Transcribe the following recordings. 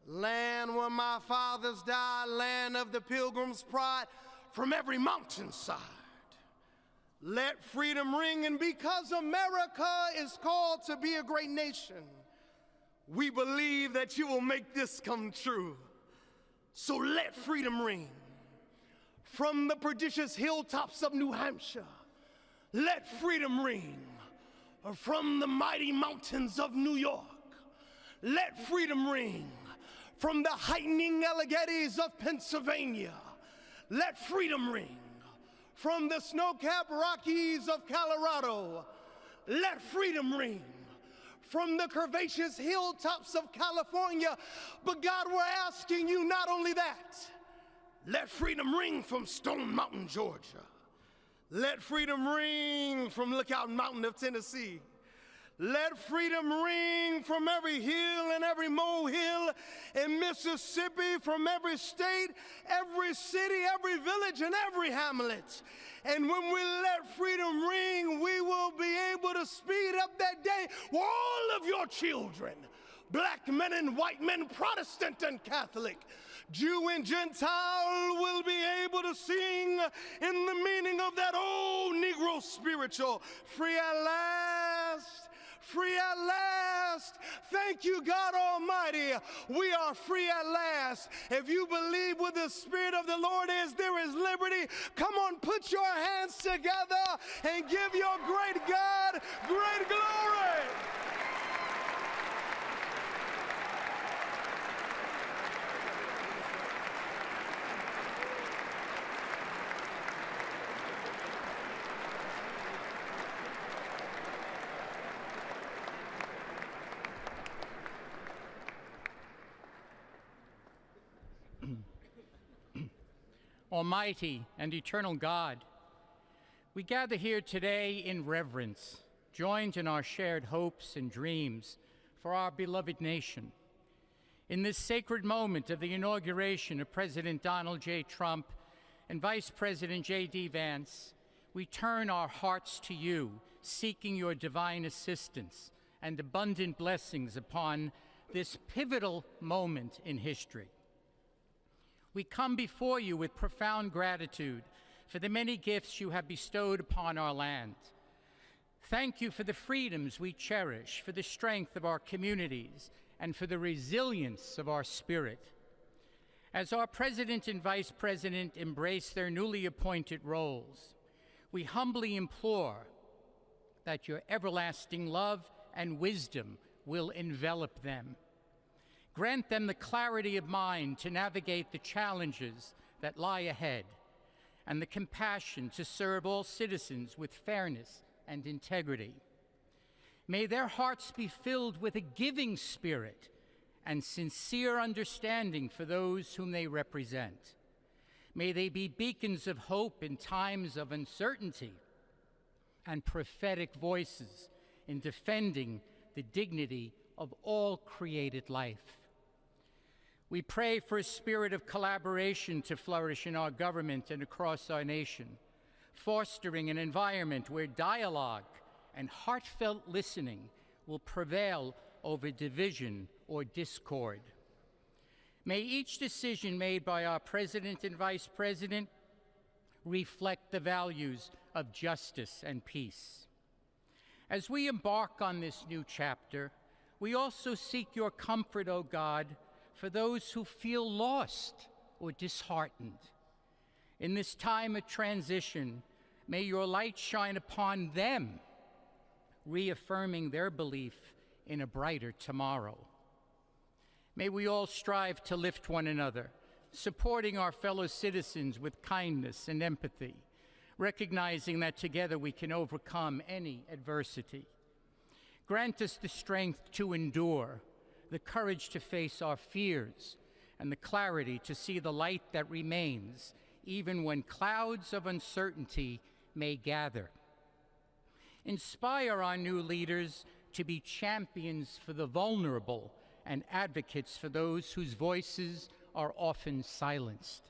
land where my fathers died, land of the pilgrim's pride, from every mountainside. Let freedom ring, and because America is called to be a great nation, we believe that you will make this come true. So let freedom ring. From the prodigious hilltops of New Hampshire, let freedom ring. From the mighty mountains of New York, let freedom ring. From the heightening Alleghenies of Pennsylvania, let freedom ring. From the snow-capped Rockies of Colorado, let freedom ring. From the curvaceous hilltops of California, but God, we're asking you not only that, let freedom ring from Stone Mountain, Georgia. Let freedom ring from Lookout Mountain of Tennessee. Let freedom ring from every hill and every molehill in Mississippi, from every state, every city, every village, and every hamlet. And when we let freedom ring, we will be able to speed up that day where all of your children, black men and white men, Protestant and Catholic, Jew and Gentile, will be able to sing in the meaning of that old Negro spiritual, free at last. Free at last. Thank you, God Almighty. We are free at last. If you believe where the Spirit of the Lord is, there is liberty. Come on, put your hands together and give your great God great glory. Almighty and eternal God, we gather here today in reverence, joined in our shared hopes and dreams for our beloved nation. In this sacred moment of the inauguration of President Donald J. Trump and Vice President J.D. Vance, we turn our hearts to you, seeking your divine assistance and abundant blessings upon this pivotal moment in history. We come before you with profound gratitude for the many gifts you have bestowed upon our land. Thank you for the freedoms we cherish, for the strength of our communities, and for the resilience of our spirit. As our President and Vice President embrace their newly appointed roles, we humbly implore that your everlasting love and wisdom will envelop them. Grant them the clarity of mind to navigate the challenges that lie ahead, and the compassion to serve all citizens with fairness and integrity. May their hearts be filled with a giving spirit and sincere understanding for those whom they represent. May they be beacons of hope in times of uncertainty and prophetic voices in defending the dignity of all created life. We pray for a spirit of collaboration to flourish in our government and across our nation, fostering an environment where dialogue and heartfelt listening will prevail over division or discord. May each decision made by our President and Vice President reflect the values of justice and peace. As we embark on this new chapter, we also seek your comfort, O God, for those who feel lost or disheartened. In this time of transition, may your light shine upon them, reaffirming their belief in a brighter tomorrow. May we all strive to lift one another, supporting our fellow citizens with kindness and empathy, recognizing that together we can overcome any adversity. Grant us the strength to endure, the courage to face our fears, and the clarity to see the light that remains, even when clouds of uncertainty may gather. Inspire our new leaders to be champions for the vulnerable and advocates for those whose voices are often silenced.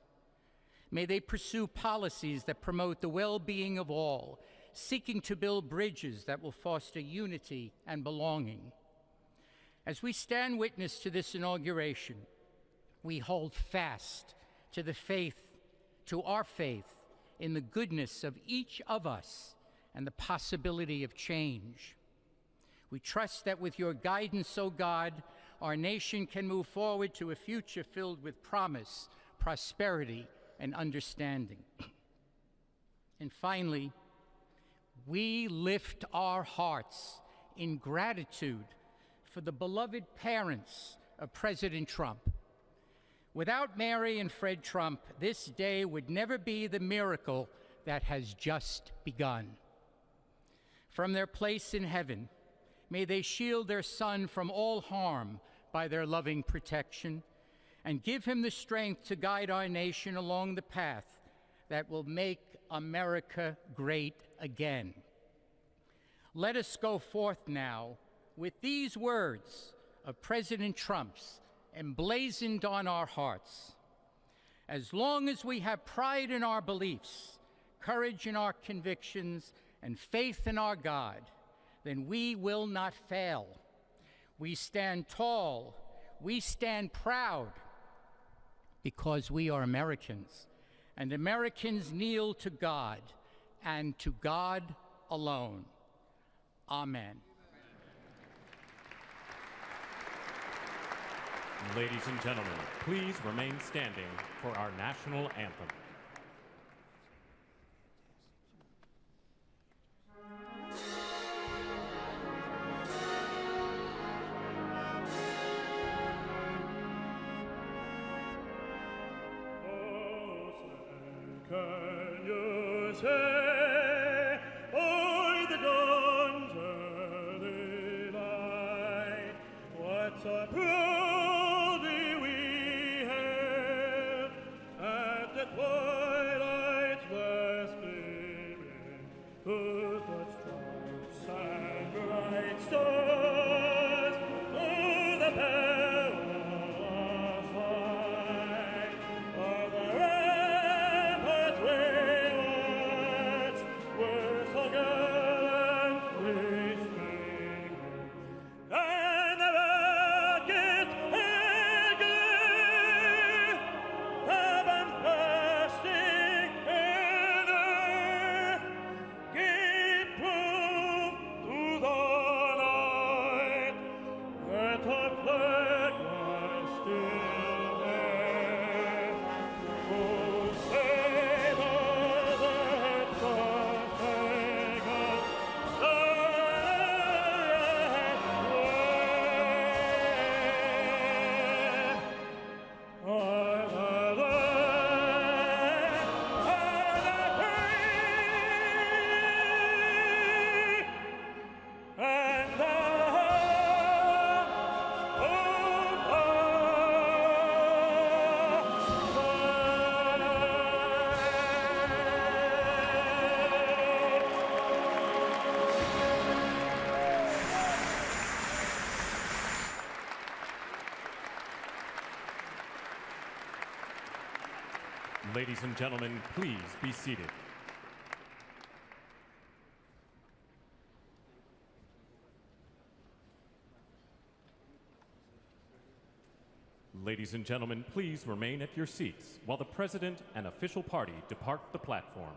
May they pursue policies that promote the well-being of all, seeking to build bridges that will foster unity and belonging. As we stand witness to this inauguration, we hold fast to the faith, to our faith in the goodness of each of us and the possibility of change. We trust that with your guidance, O God, our nation can move forward to a future filled with promise, prosperity, and understanding. And finally, we lift our hearts in gratitude for the beloved parents of President Trump. Without Mary and Fred Trump, this day would never be the miracle that has just begun. From their place in heaven, may they shield their son from all harm by their loving protection, and give him the strength to guide our nation along the path that will make America great again. Let us go forth now with these words of President Trump's emblazoned on our hearts. As long as we have pride in our beliefs, courage in our convictions, and faith in our God, then we will not fail. We stand tall, we stand proud, because we are Americans, and Americans kneel to God, and to God alone. Amen. Ladies and gentlemen, please remain standing for our national anthem. Can you say, by the dawn's early light, what a proudly we hailed at the twilight's last gleaming, whose blood stripes and bright stars through the perilous fight of the ramparts we watched were so gallantly streaming, and the rocket eagerly, the bombs bursting in earth, gave proof to the night that our flag was still there. Oh, sailors and star-spangled Ladies and gentlemen, please be seated. Ladies and gentlemen, please remain at your seats while the President and official party depart the platform.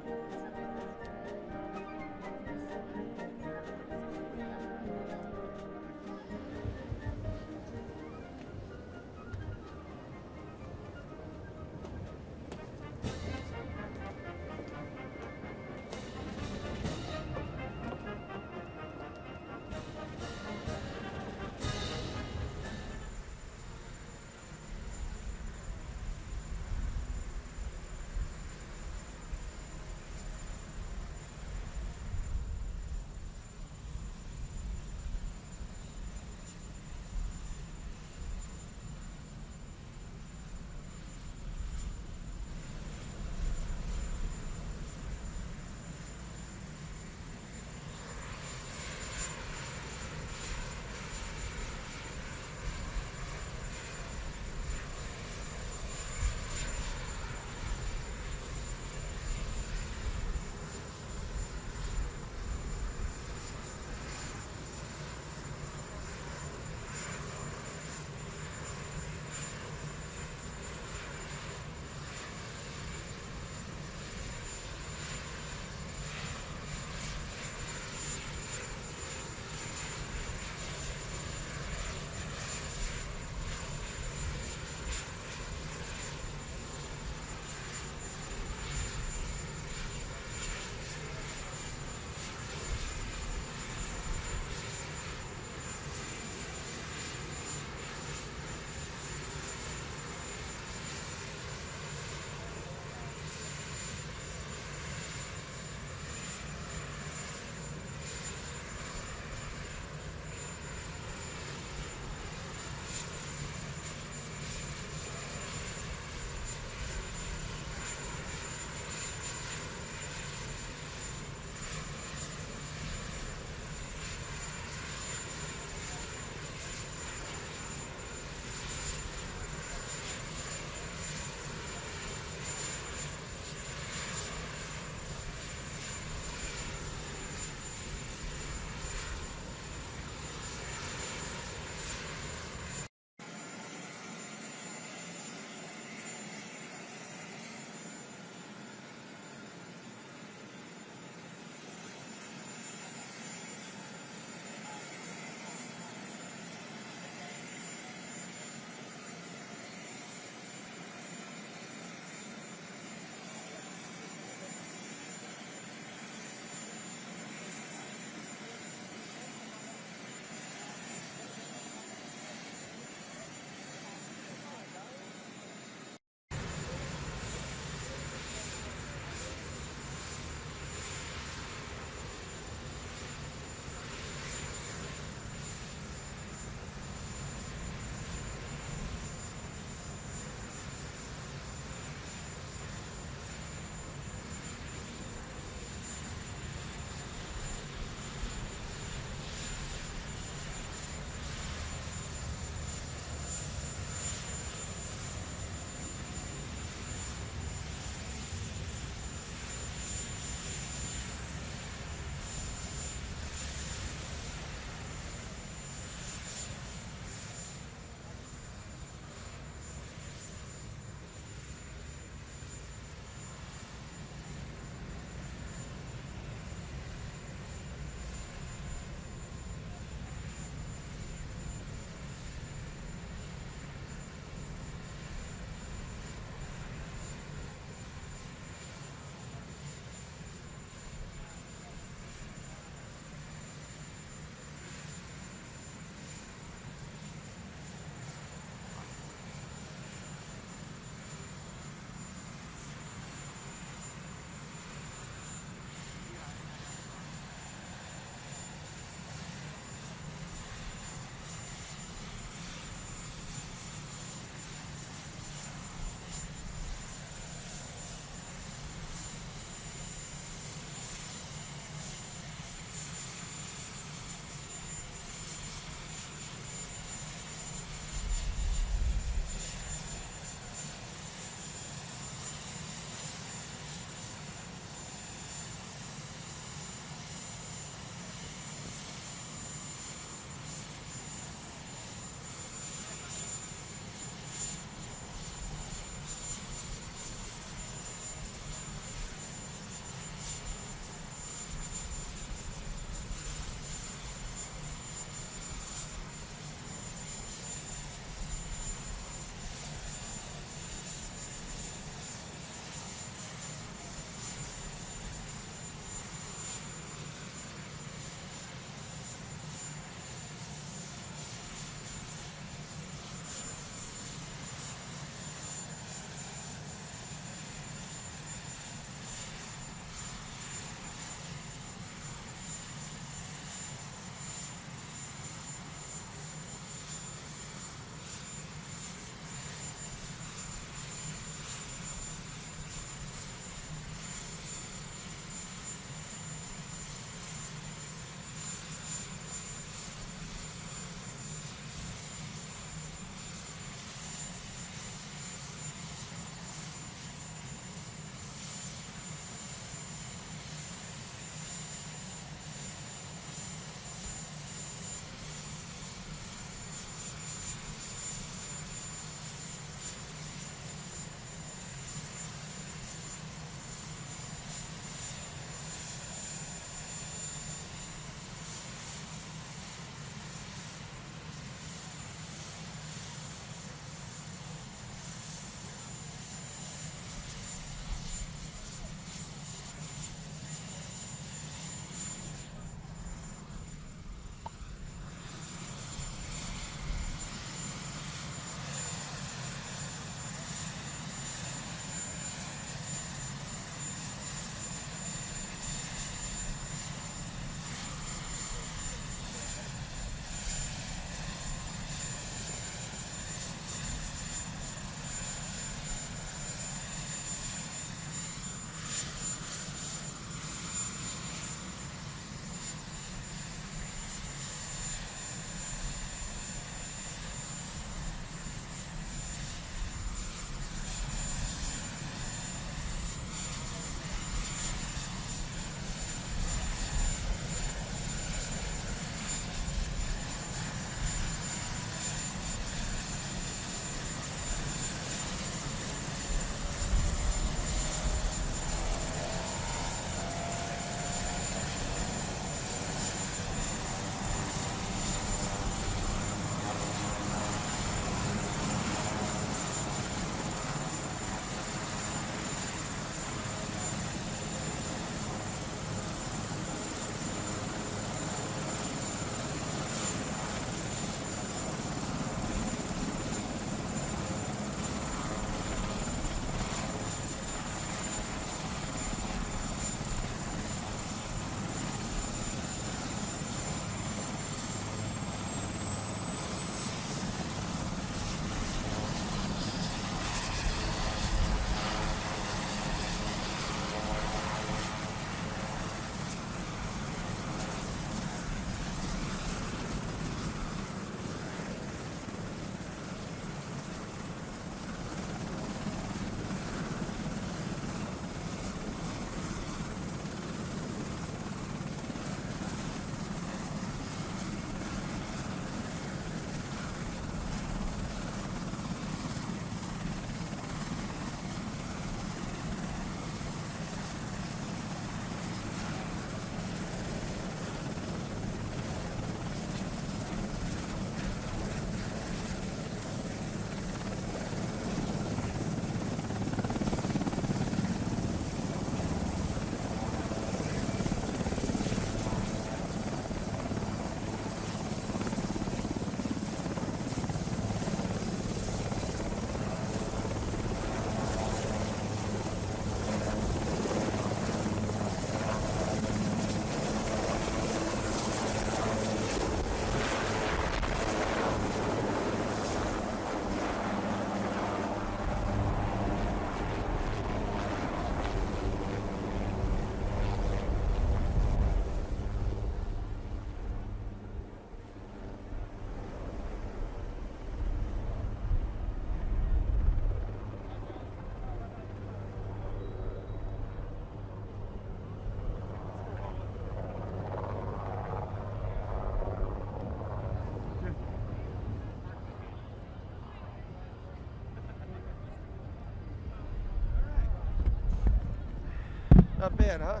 Not bad, huh?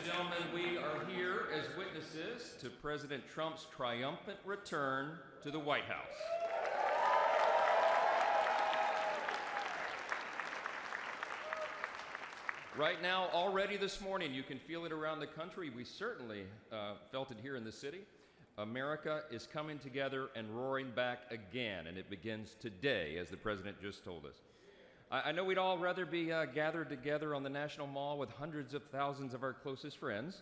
Gentlemen, we are here as witnesses to President Trump's triumphant return to the White House. Right now, already this morning, you can feel it around the country. We certainly felt it here in the city. America is coming together and roaring back again, and it begins today, as the President just told us. I know we'd all rather be gathered together on the National Mall with hundreds of thousands of our closest friends,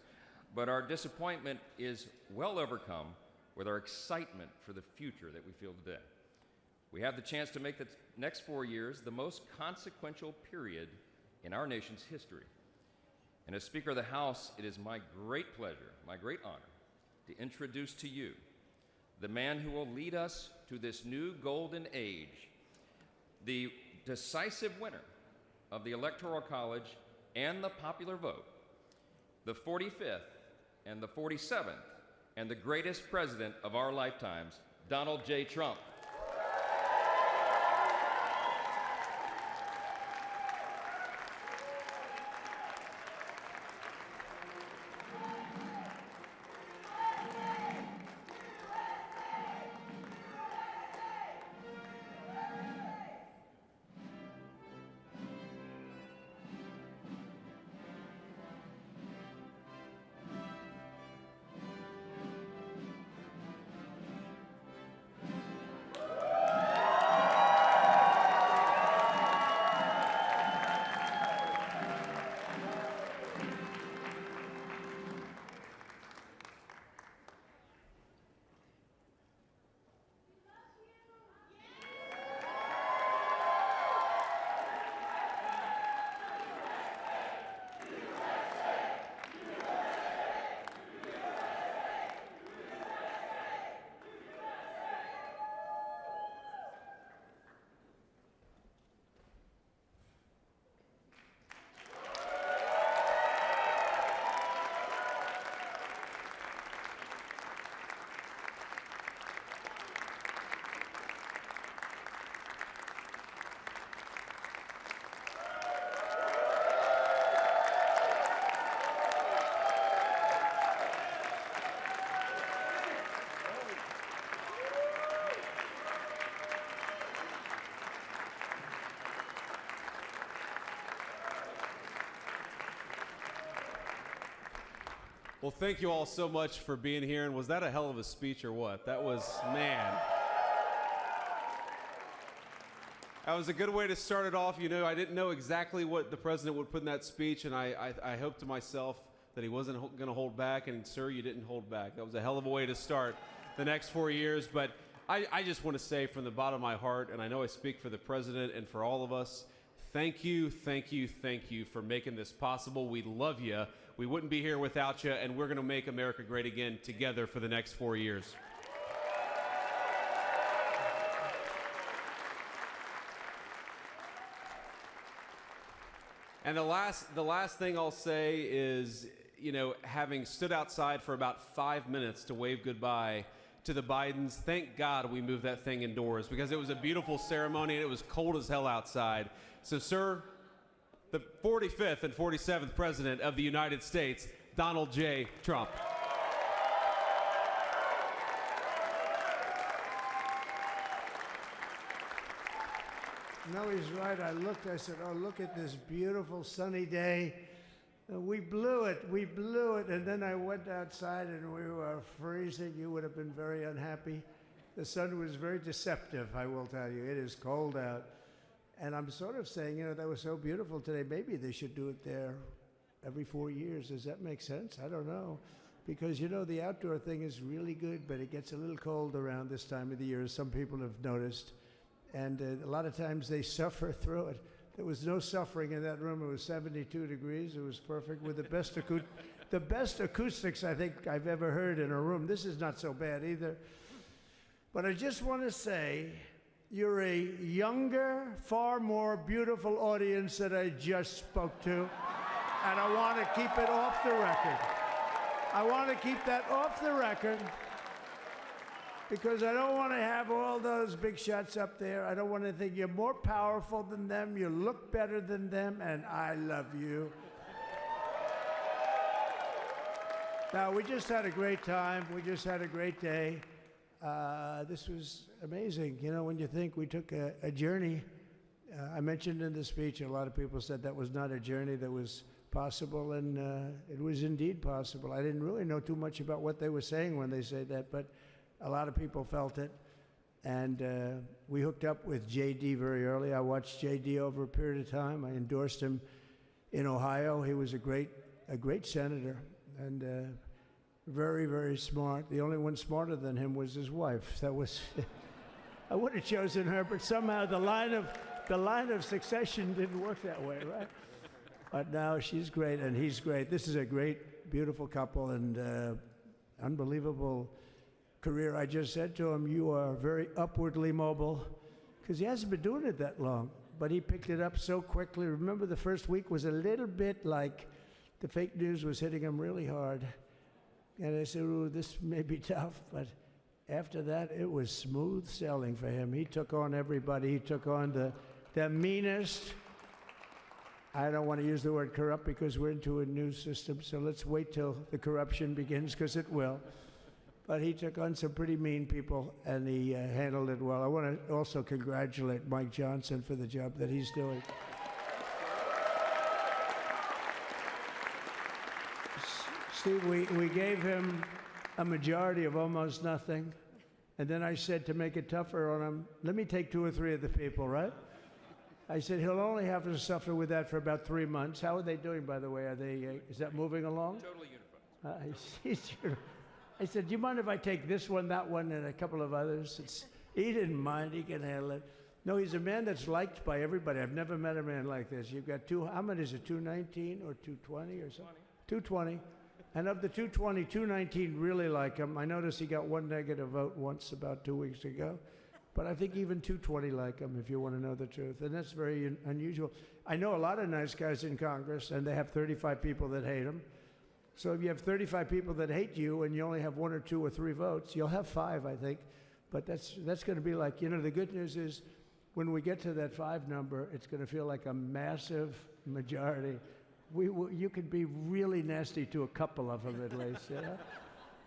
but our disappointment is well overcome with our excitement for the future that we feel today. We have the chance to make the next 4 years the most consequential period in our nation's history. And as Speaker of the House, it is my great pleasure, my great honor, to introduce to you the man who will lead us to this new golden age, the decisive winner of the Electoral College and the popular vote, the 45th and the 47th, and the greatest president of our lifetimes, Donald J. Trump. Well, thank you all so much for being here. And was that a hell of a speech or what? That was, man. That was a good way to start it off. You know, I didn't know exactly what the president would put in that speech, and I hoped to myself that he wasn't going to hold back, and sir, you didn't hold back. That was a hell of a way to start the next 4 years. But I just want to say from the bottom of my heart, and I know I speak for the president and for all of us, thank you, thank you, thank you for making this possible. We love you. We wouldn't be here without you, and we're going to make America great again together for the next 4 years. And the last thing I'll say is, you know, having stood outside for about 5 minutes to wave goodbye to the Bidens, thank God we moved that thing indoors, because it was a beautiful ceremony and it was cold as hell outside. So, sir, the 45th and 47th President of the United States, Donald J. Trump. No, he's right. I said, oh, look at this beautiful sunny day. We blew it, and then I went outside and we were freezing. You would have been very unhappy. The sun was very deceptive, I will tell you. It is cold out. And I'm sort of saying, you know, that was so beautiful today. Maybe they should do it there every 4 years. Does that make sense? I don't know. Because, you know, the outdoor thing is really good, but it gets a little cold around this time of the year, as some people have noticed. And a lot of times they suffer through it. There was no suffering in that room. It was 72 degrees. It was perfect with the best acoustics I think I've ever heard in a room. This is not so bad either. But I just want to say, you're a younger, far more beautiful audience that I just spoke to. And I want to keep it off the record. I want to keep that off the record, because I don't want to have all those big shots up there. I don't want to think you're more powerful than them, you look better than them, and I love you. Now, we just had a great time. We just had a great day. This was amazing. You know, when you think we took a journey, I mentioned in the speech, a lot of people said that was not a journey that was possible, and it was indeed possible. I didn't really know too much about what they were saying when they said that, but a lot of people felt it, and we hooked up with J.D. very early. I watched J.D. over a period of time. I endorsed him in Ohio. He was a great senator, and very, very smart. The only one smarter than him was his wife. That was, I would have chosen her, but somehow the line of succession didn't work that way, right? But now she's great, and he's great. This is a great, beautiful couple, and unbelievable career. I just said to him, you are very upwardly mobile, because he hasn't been doing it that long, but he picked it up so quickly. Remember, the first week was a little bit like the fake news was hitting him really hard. And I said, ooh, this may be tough, but after that, it was smooth sailing for him. He took on everybody. He took on the meanest. I don't want to use the word corrupt because we're into a new system, so let's wait till the corruption begins, because it will. But he took on some pretty mean people, and he handled it well. I want to also congratulate Mike Johnson for the job that he's doing. Steve, we gave him a majority of almost nothing, and then I said, to make it tougher on him, let me take 2 or 3 of the people, right? I said, he'll only have to suffer with that for about 3 months. How are they doing, by the way? Are they? Is that moving along? Totally unified. I said, do you mind if I take this one, that one, and a couple of others? He didn't mind. He can handle it. No, he's a man that's liked by everybody. I've never met a man like this. You've got how many is it, 219 or 220 or something? 220. And of the 220, 219 really like him. I noticed he got 1 negative vote once about 2 weeks ago. But I think even 220 like him, if you want to know the truth. And that's very unusual. I know a lot of nice guys in Congress, and they have 35 people that hate him. So if you have 35 people that hate you and you only have 1 or 2 or 3 votes, you'll have 5, I think. But that's going to be like, you know, the good news is when we get to that 5 number, it's going to feel like a massive majority. You could be really nasty to a couple of them at least, you know?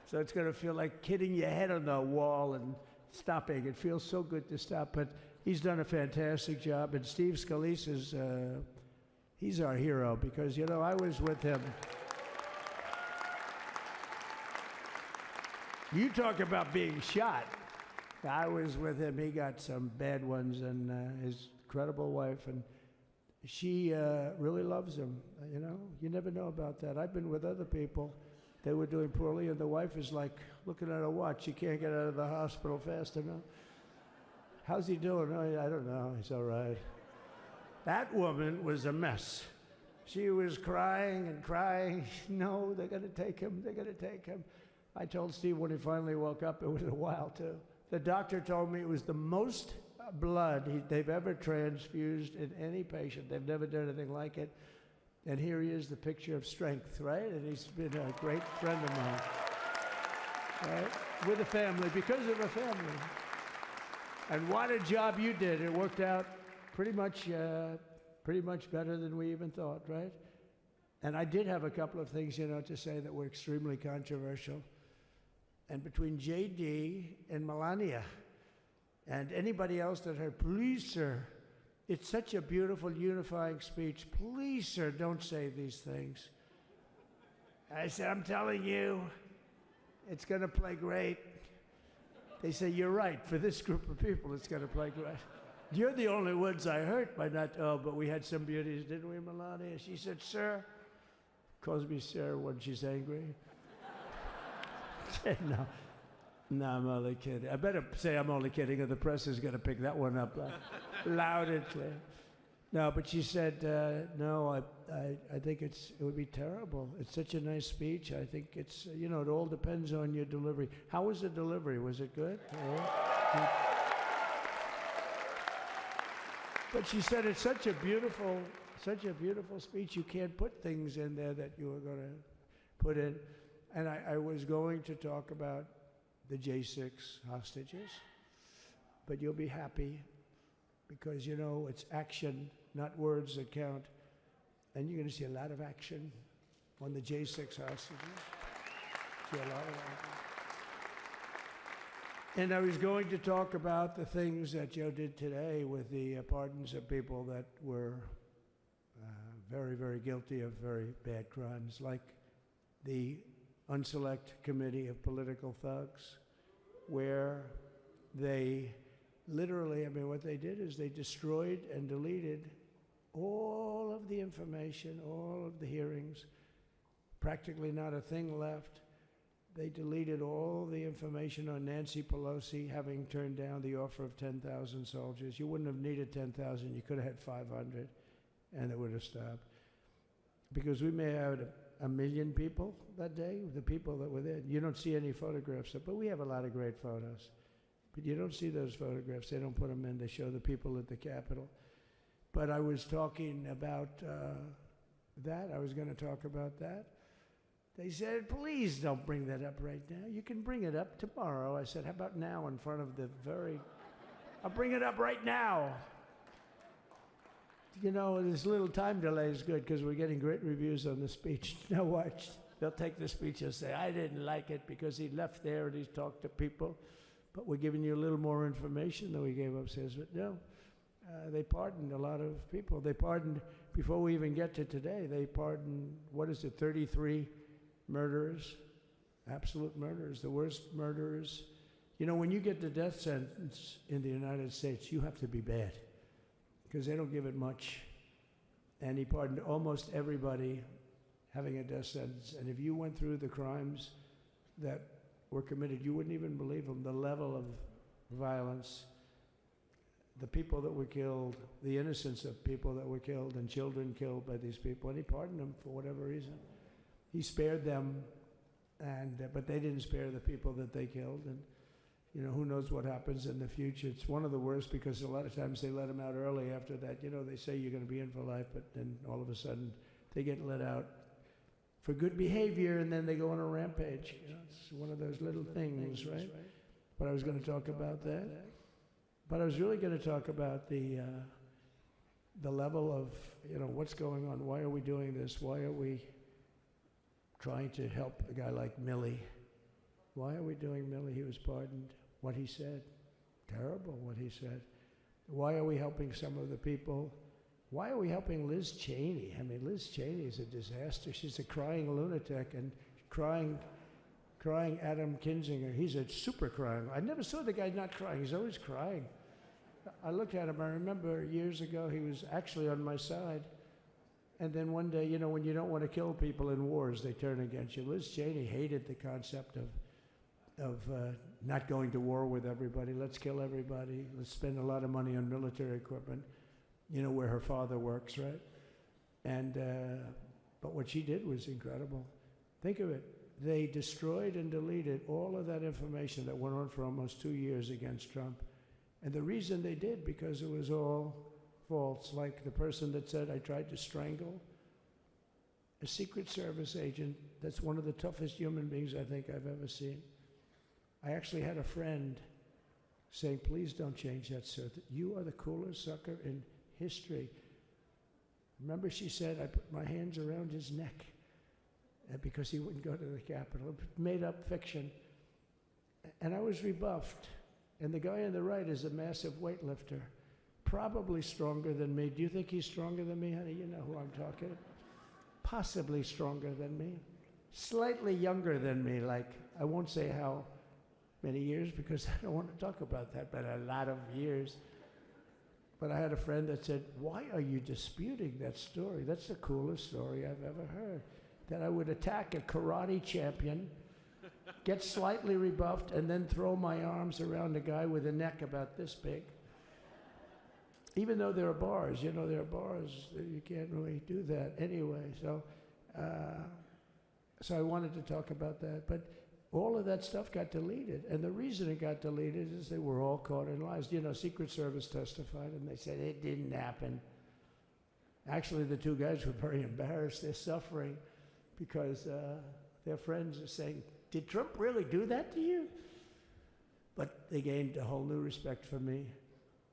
So it's going to feel like hitting your head on the wall and stopping. It feels so good to stop, but he's done a fantastic job. And Steve Scalise he's our hero, because, you know, I was with him. You talk about being shot. I was with him. He got some bad ones, and his incredible wife, and she really loves him. You know, you never know about that. I've been with other people. They were doing poorly, and the wife is like looking at her watch. She can't get out of the hospital fast enough. How's he doing? Oh, I don't know. He's all right. That woman was a mess. She was crying and crying. No, they're going to take him. They're going to take him. I told Steve when he finally woke up, it was a while too. The doctor told me it was the most blood they've ever transfused in any patient. They've never done anything like it. And here he is, the picture of strength, right? And he's been a great friend of mine, right? With a family, because of a family. And what a job you did. It worked out pretty much better than we even thought, right? And I did have a couple of things, you know, to say that were extremely controversial. And between JD and Melania and anybody else that heard, please, sir, it's such a beautiful, unifying speech. Please, sir, don't say these things. I said, I'm telling you, it's going to play great. They say, you're right. For this group of people, it's going to play great. You're the only ones I hurt by not, oh, but we had some beauties, didn't we, Melania? She said, sir. Calls me sir when she's angry. No, I'm only kidding. I better say I'm only kidding, or the press is going to pick that one up loud and clear. No, but she said, no, I think it would be terrible. It's such a nice speech. I think it's, you know, it all depends on your delivery. How was the delivery? Was it good? But she said it's such a beautiful speech. You can't put things in there that you were going to put in. And I was going to talk about the J6 hostages, but you'll be happy because, you know, it's action, not words that count. And you're going to see a lot of action on the J6 hostages. See a lot of action. And I was going to talk about the things that Joe did today with the pardons of people that were very, very guilty of very bad crimes, like the Unselect Committee of Political Thugs, where they literally, I mean, what they did is they destroyed and deleted all of the information, all of the hearings, practically not a thing left. They deleted all the information on Nancy Pelosi having turned down the offer of 10,000 soldiers. You wouldn't have needed 10,000. You could have had 500, and it would have stopped. Because we may have had 1 million people that day, the people that were there. You don't see any photographs, but we have a lot of great photos. But you don't see those photographs. They don't put them in. They show the people at the Capitol. But I was talking about that. I was going to talk about that. They said, please don't bring that up right now. You can bring it up tomorrow. I said, how about now in front of the I'll bring it up right now. You know, this little time delay is good because we're getting great reviews on the speech. Now watch. They'll take the speech and say, I didn't like it because he left there and he's talked to people. But we're giving you a little more information than we gave upstairs. But no, they pardoned a lot of people. They pardoned, before we even get to today, they pardoned, 33 murderers, absolute murderers, the worst murderers. You know, when you get the death sentence in the United States, you have to be bad because they don't give it much. And he pardoned almost everybody having a death sentence. And if you went through the crimes that were committed, you wouldn't even believe them, the level of violence, the people that were killed, the innocence of people that were killed and children killed by these people. And he pardoned them for whatever reason. He spared them, but they didn't spare the people that they killed. And, you know, who knows what happens in the future. It's one of the worst because a lot of times they let them out early after that. You know, they say you're going to be in for life, but then all of a sudden they get let out for good behavior, and then they go on a rampage. You know, it's one of those little things, right? But I was going to talk about that. But I was really going to talk about the level of, you know, what's going on. Why are we doing this? Why are we trying to help a guy like Milley? Why are we doing Milley? He was pardoned. What he said, terrible what he said. Why are we helping some of the people? Why are we helping Liz Cheney? I mean, Liz Cheney is a disaster. She's a crying lunatic and crying crying Adam Kinzinger. He's a super crying. I never saw the guy not crying. He's always crying. I looked at him. I remember years ago he was actually on my side. And then one day, you know, when you don't want to kill people in wars, they turn against you. Liz Cheney hated the concept of not going to war with everybody. Let's kill everybody. Let's spend a lot of money on military equipment. You know where her father works, right? And but what she did was incredible. Think of it. They destroyed and deleted all of that information that went on for almost 2 years against Trump. And the reason they did, because it was all false. Like the person that said, I tried to strangle a Secret Service agent. That's one of the toughest human beings I think I've ever seen. I actually had a friend saying, please don't change that, sir. You are the coolest sucker in history. Remember she said, I put my hands around his neck because he wouldn't go to the Capitol. Made up fiction. And I was rebuffed. And the guy on the right is a massive weightlifter, probably stronger than me. Do you think he's stronger than me, honey? You know who I'm talking about. Possibly stronger than me. Slightly younger than me, like, I won't say how many years because I don't want to talk about that, but a lot of years. But I had a friend that said, why are you disputing that story? That's the coolest story I've ever heard. That I would attack a karate champion, get slightly rebuffed, and then throw my arms around a guy with a neck about this big. Even though there are bars, you know, there are bars, you can't really do that anyway. So I wanted to talk about that. But all of that stuff got deleted. And the reason it got deleted is they were all caught in lies. You know, Secret Service testified, and they said it didn't happen. Actually, the two guys were very embarrassed. They're suffering because their friends are saying, did Trump really do that to you? But they gained a whole new respect for me.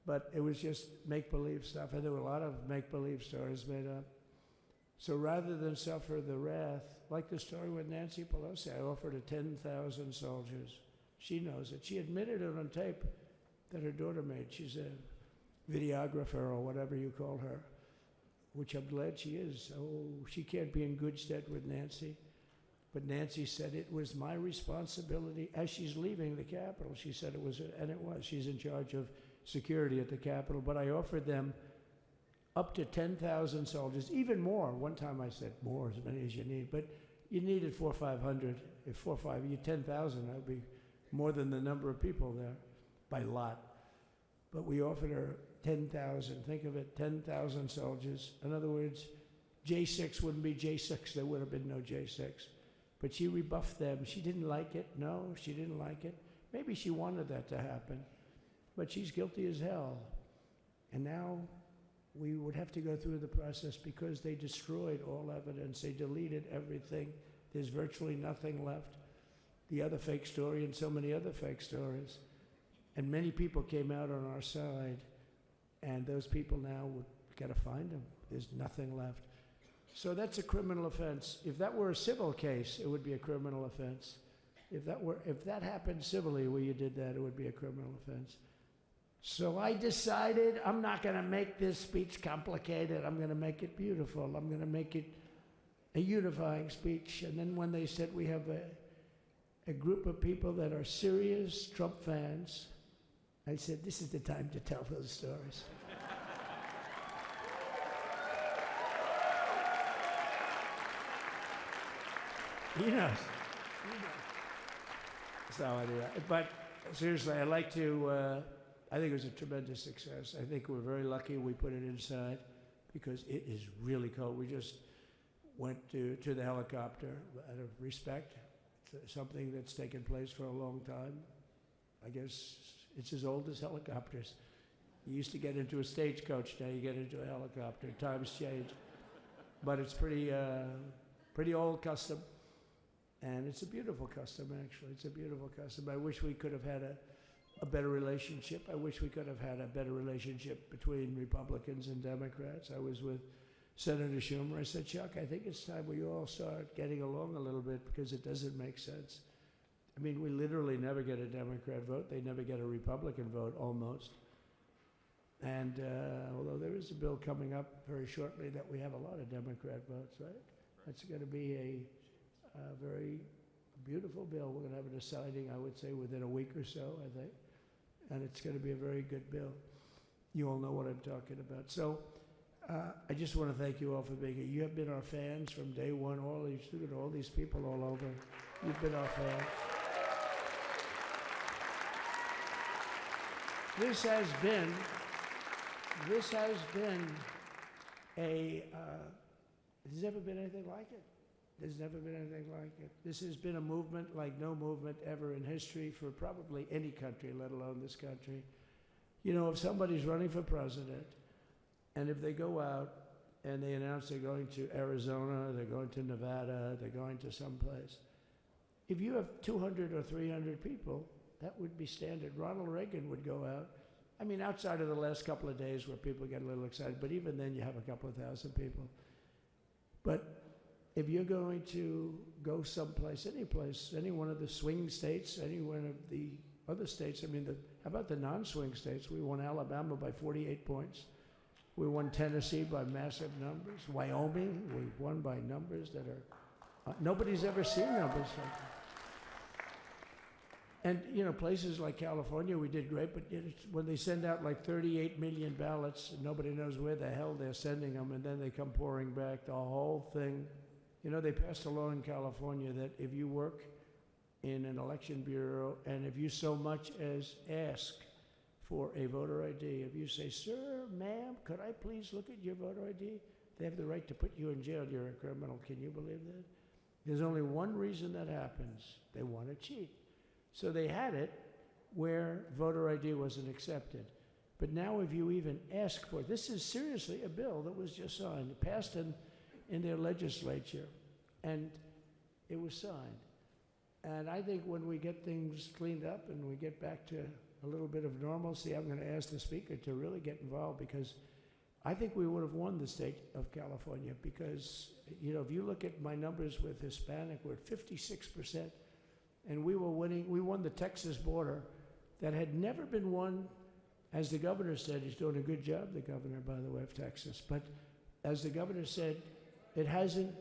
But it was just make-believe stuff, and there were a lot of make-believe stories made up. So rather than suffer the wrath, like the story with Nancy Pelosi, I offered her 10,000 soldiers. She knows it. She admitted it on tape that her daughter made. She's a videographer or whatever you call her, which I'm glad she is. Oh, she can't be in good stead with Nancy. But Nancy said it was my responsibility as she's leaving the Capitol. She said it was, and it was. She's in charge of security at the Capitol. But I offered them up to 10,000 soldiers, even more. One time I said more, as many as you need. But you needed 400 or 500. If 4 or 5, you 10,000, that would be more than the number of people there by lot. But we offered her 10,000. Think of it, 10,000 soldiers. In other words, J6 wouldn't be J6. There would have been no J6. But she rebuffed them. She didn't like it. No, she didn't like it. Maybe she wanted that to happen. But she's guilty as hell. And now we would have to go through the process because they destroyed all evidence. They deleted everything. There's virtually nothing left. The other fake story and so many other fake stories. And many people came out on our side. And those people now, we've got to find them. There's nothing left. So that's a criminal offense. If that were a civil case, it would be a criminal offense. If that happened civilly where you did that, it would be a criminal offense. So I decided I'm not going to make this speech complicated. I'm going to make it beautiful. I'm going to make it a unifying speech. And then when they said we have a group of people that are serious Trump fans, I said, this is the time to tell those stories. He knows. So anyway, but seriously, I'd like to, I think it was a tremendous success. I think we're very lucky we put it inside because it is really cold. We just went to the helicopter out of respect. It's something that's taken place for a long time. I guess it's as old as helicopters. You used to get into a stagecoach, now you get into a helicopter. Times change. But it's pretty old custom. And it's a beautiful custom, actually. It's a beautiful custom. I wish we could have had a better relationship. I wish we could have had a better relationship between Republicans and Democrats. I was with Senator Schumer. I said, Chuck, I think it's time we all start getting along a little bit because it doesn't make sense. I mean, we literally never get a Democrat vote. They never get a Republican vote, almost. And although there is a bill coming up very shortly that we have a lot of Democrat votes, right? That's going to be a very beautiful bill. We're going to have a deciding, I would say, within a week or so, I think. And it's going to be a very good bill. You all know what I'm talking about. So I just want to thank you all for being here. You have been our fans from day one, all these people all over. You've been our fans. This has been a, there's never been anything like it. There's never been anything like it. This has been a movement like no movement ever in history for probably any country, let alone this country. You know, if somebody's running for president, and if they go out and they announce they're going to Arizona, they're going to Nevada, they're going to someplace, if you have 200 or 300 people, that would be standard. Ronald Reagan would go out. I mean, outside of the last couple of days where people get a little excited, but even then you have a couple of thousand people. But if you're going to go someplace, any place, any one of the swing states, any one of the other states, I mean, how about the non-swing states? We won Alabama by 48 points. We won Tennessee by massive numbers. Wyoming, we won by numbers that are, nobody's ever seen numbers like that. And, you know, places like California, we did great, but when they send out like 38 million ballots, and nobody knows where the hell they're sending them, and then they come pouring back, the whole thing. You know, they passed a law in California that if you work in an election bureau, and if you so much as ask for a voter ID, if you say, sir, ma'am, could I please look at your voter ID? They have the right to put you in jail. You're a criminal. Can you believe that? There's only one reason that happens. They want to cheat. So they had it where voter ID wasn't accepted. But now if you even ask for it, this is seriously a bill that was just signed, passed in their legislature, and it was signed. And I think when we get things cleaned up and we get back to a little bit of normalcy, I'm going to ask the speaker to really get involved, because I think we would have won the state of California, because, you know, if you look at my numbers with Hispanic, we're at 56%. And we won the Texas border that had never been won. As the governor said, he's doing a good job, the governor, by the way, of Texas. But as the governor said, it hasn't,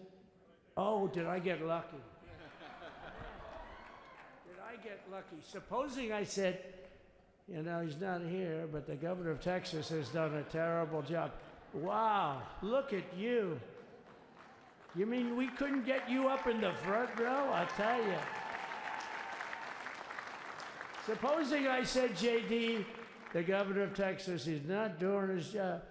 oh, did I get lucky? Did I get lucky? Supposing I said, you know, he's not here, but the governor of Texas has done a terrible job. Wow, look at you. You mean we couldn't get you up in the front row? I'll tell you. Supposing I said, JD, the governor of Texas, he's not doing his job.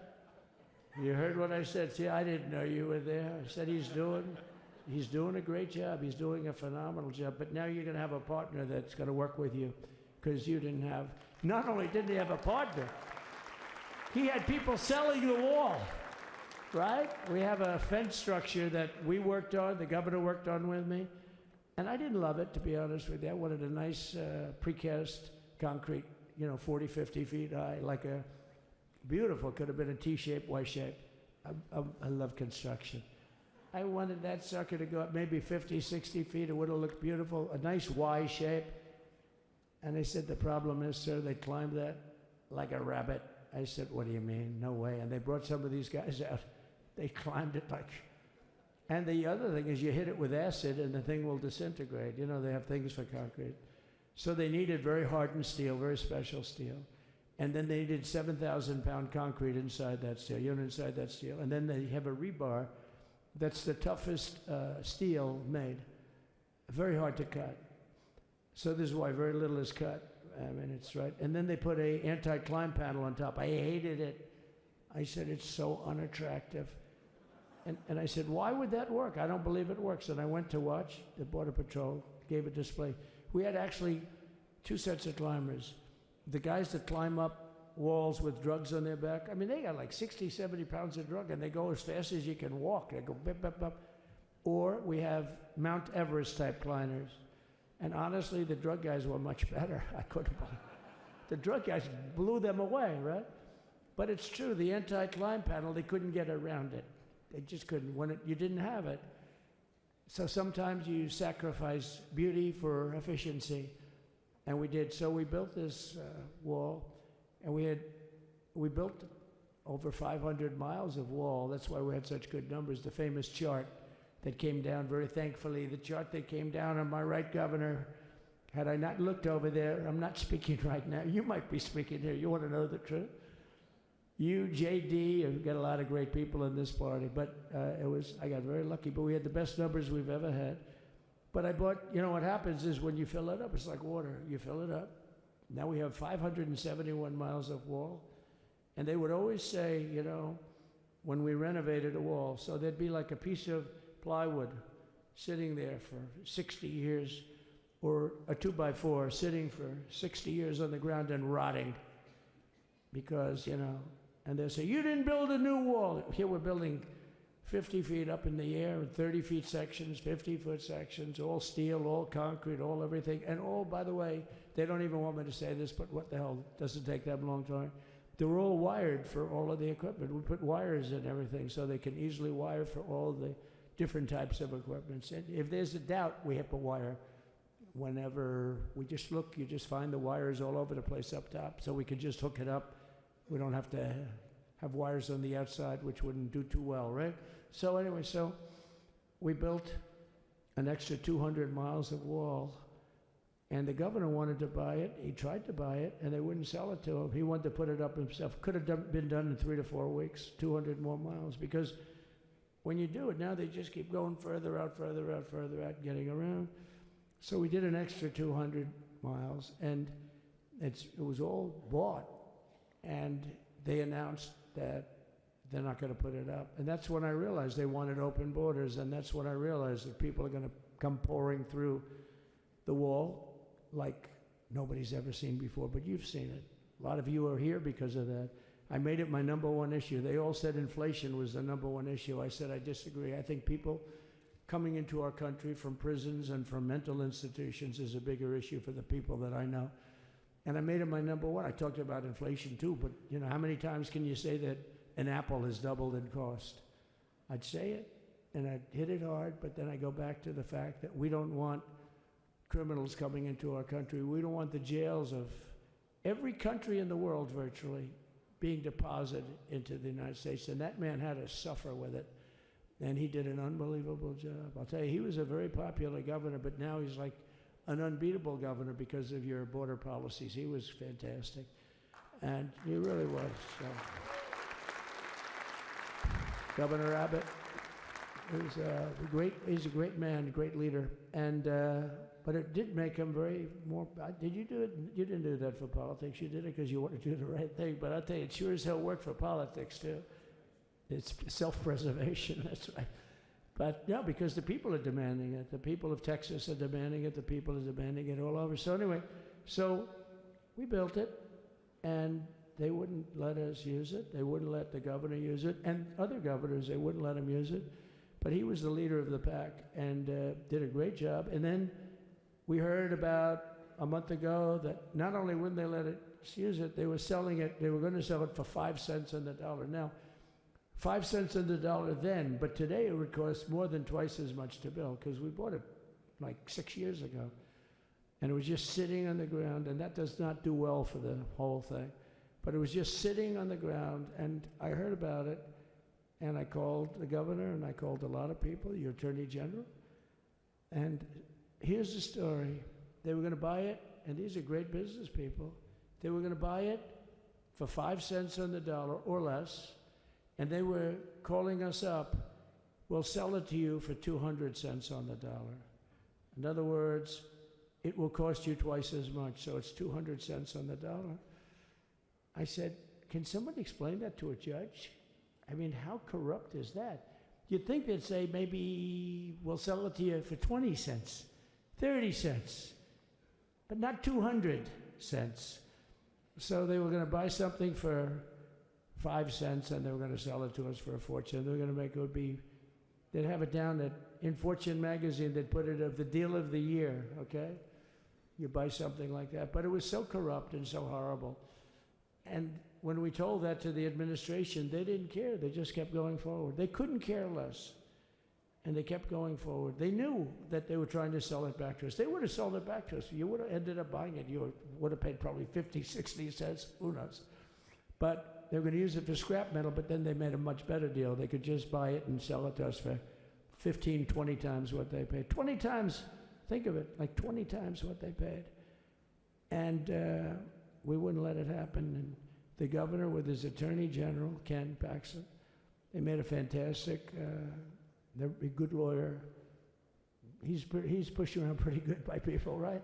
You heard what I said. See, I didn't know you were there. I said he's doing a great job. He's doing a phenomenal job. But now you're going to have a partner that's going to work with you, because you didn't have, not only didn't he have a partner, he had people selling the wall, right? We have a fence structure that we worked on, the governor worked on with me. And I didn't love it, to be honest with you. I wanted a nice precast concrete, you know, 40, 50 feet high, like a beautiful, could have been a T-shape, Y-shape. I love construction. I wanted that sucker to go up maybe 50, 60 feet. It would have looked beautiful, a nice Y shape. And they said, the problem is, sir, they climbed that like a rabbit. I said, what do you mean? No way. And they brought some of these guys out. They climbed it like... And the other thing is you hit it with acid and the thing will disintegrate. You know, they have things for concrete. So they needed very hardened steel, very special steel. And then they needed 7,000-pound concrete inside that steel, inside that steel. And then they have a rebar that's the toughest steel made. Very hard to cut. So this is why very little is cut. I mean, it's right. And then they put a anti-climb panel on top. I hated it. I said, it's so unattractive. And I said, why would that work? I don't believe it works. And I went to watch. The Border Patrol gave a display. We had actually 2 sets of climbers. The guys that climb up walls with drugs on their back, I mean, they got like 60, 70 pounds of drug, and they go as fast as you can walk. They go bip, bip, bip. Or we have Mount Everest-type climbers. And honestly, the drug guys were much better. I couldn't believe it. The drug guys blew them away, right? But it's true, the anti-climb panel, they couldn't get around it. They just couldn't. You didn't have it. So sometimes you sacrifice beauty for efficiency. And we did. So we built this wall, and we built over 500 miles of wall. That's why we had such good numbers. The famous chart that came down very thankfully. The chart that came down on my right, Governor, had I not looked over there, I'm not speaking right now. You might be speaking here. You want to know the truth? You, JD, you've got a lot of great people in this party, but I got very lucky, but we had the best numbers we've ever had. But I bought, you know what happens is when you fill it up, it's like water. You fill it up. Now we have 571 miles of wall. And they would always say, you know, when we renovated a wall, so there'd be like a piece of plywood sitting there for 60 years, or a 2x4 sitting for 60 years on the ground and rotting. Because, you know, and they'll say, you didn't build a new wall. Here we're building 50 feet up in the air, 30 feet sections, 50-foot sections, all steel, all concrete, all everything. And all, by the way, they don't even want me to say this, but what the hell, doesn't take that long time. They're all wired for all of the equipment. We put wires in everything so they can easily wire for all the different types of equipment. And if there's a doubt, we have to wire. Whenever we just look, you just find the wires all over the place up top, so we can just hook it up. We don't have to have wires on the outside, which wouldn't do too well, right? So anyway, so we built an extra 200 miles of wall, and the governor wanted to buy it. He tried to buy it, and they wouldn't sell it to him. He wanted to put it up himself. Could have been done in 3 to 4 weeks, 200 more miles, because when you do it now, they just keep going further out, further out, further out, getting around. So we did an extra 200 miles, and it was all bought, and they announced that they're not going to put it up. And that's when I realized they wanted open borders, and that's when I realized that people are going to come pouring through the wall like nobody's ever seen before, but you've seen it. A lot of you are here because of that. I made it my #1 issue. They all said inflation was the #1 issue. I said I disagree. I think people coming into our country from prisons and from mental institutions is a bigger issue for the people that I know. And I made it my #1. I talked about inflation too, but you know, how many times can you say that an apple has doubled in cost? I'd say it, and I'd hit it hard, but then I go back to the fact that we don't want criminals coming into our country. We don't want the jails of every country in the world virtually being deposited into the United States, and that man had to suffer with it. And he did an unbelievable job. I'll tell you, he was a very popular governor, but now he's like an unbeatable governor because of your border policies. He was fantastic. And he really was. So. Governor Abbott is he's a great man, a great leader. And, but it did make him very more, did you do it? You didn't do that for politics. You did it because you wanted to do the right thing. But I'll tell you, it sure as hell worked for politics too. It's self-preservation, that's right. But no, because the people are demanding it. The people of Texas are demanding it. The people are demanding it all over. So anyway, so we built it, and they wouldn't let us use it. They wouldn't let the governor use it. And other governors, they wouldn't let him use it. But he was the leader of the pack and did a great job. And then we heard about a month ago that not only wouldn't they let us use it, they were selling it, they were going to sell it for 5 cents on the dollar. Now, 5 cents on the dollar then, but today it would cost more than twice as much to build because we bought it like 6 years ago. And it was just sitting on the ground, and that does not do well for the whole thing. But it was just sitting on the ground, and I heard about it, and I called the governor, and I called a lot of people, your attorney general. And here's the story. They were going to buy it, and these are great business people. They were going to buy it for 5 cents on the dollar or less. And they were calling us up, we'll sell it to you for 200 cents on the dollar. In other words, it will cost you twice as much, so it's 200 cents on the dollar. I said, can somebody explain that to a judge? I mean, how corrupt is that? You'd think they'd say, maybe we'll sell it to you for 20 cents, 30 cents, but not 200 cents. So they were going to buy something for 5 cents, and they were going to sell it to us for a fortune. They were going to make it would be, they'd have it down at, in Fortune magazine, they'd put it of the deal of the year, okay? You buy something like that. But it was so corrupt and so horrible. And when we told that to the administration, they didn't care. They just kept going forward. They couldn't care less. And they kept going forward. They knew that they were trying to sell it back to us. They would have sold it back to us. You would have ended up buying it. You would have paid probably 50, 60 cents, who knows. But they were going to use it for scrap metal, but then they made a much better deal. They could just buy it and sell it to us for 15, 20 times what they paid. 20 times, think of it, like 20 times what they paid. And we wouldn't let it happen. And the governor with his attorney general, Ken Paxton, they made a fantastic, they're a good lawyer. He's pushed around pretty good by people, right?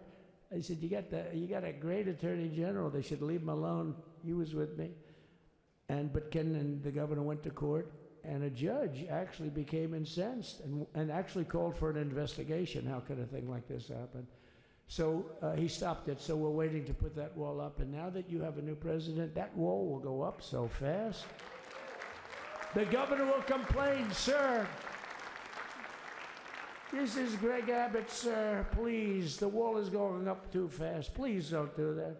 I said, you got a great attorney general. They should leave him alone. He was with me. But Ken and the governor went to court, and a judge actually became incensed and actually called for an investigation. How could a thing like this happen? So he stopped it. So we're waiting to put that wall up. And now that you have a new president, that wall will go up so fast. The governor will complain, sir. This is Greg Abbott, sir. Please, the wall is going up too fast. Please don't do that.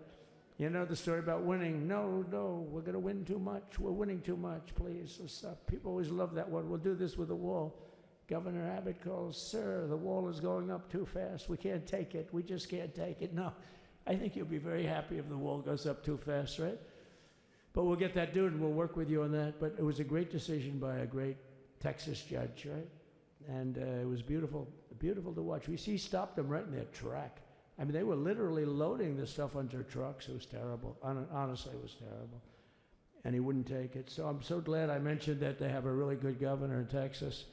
You know the story about winning. No, we're going to win too much. We're winning too much. Please, let's stop. People always love that one. We'll do this with the wall. Governor Abbott calls, sir, the wall is going up too fast. We can't take it. We just can't take it. No, I think you'll be very happy if the wall goes up too fast, right? But we'll get that done, and we'll work with you on that. But it was a great decision by a great Texas judge, right? And it was beautiful to watch. He stopped them right in their track. I mean, they were literally loading this stuff onto trucks. It was terrible. Honestly, it was terrible. And he wouldn't take it. So I'm so glad I mentioned that they have a really good governor in Texas.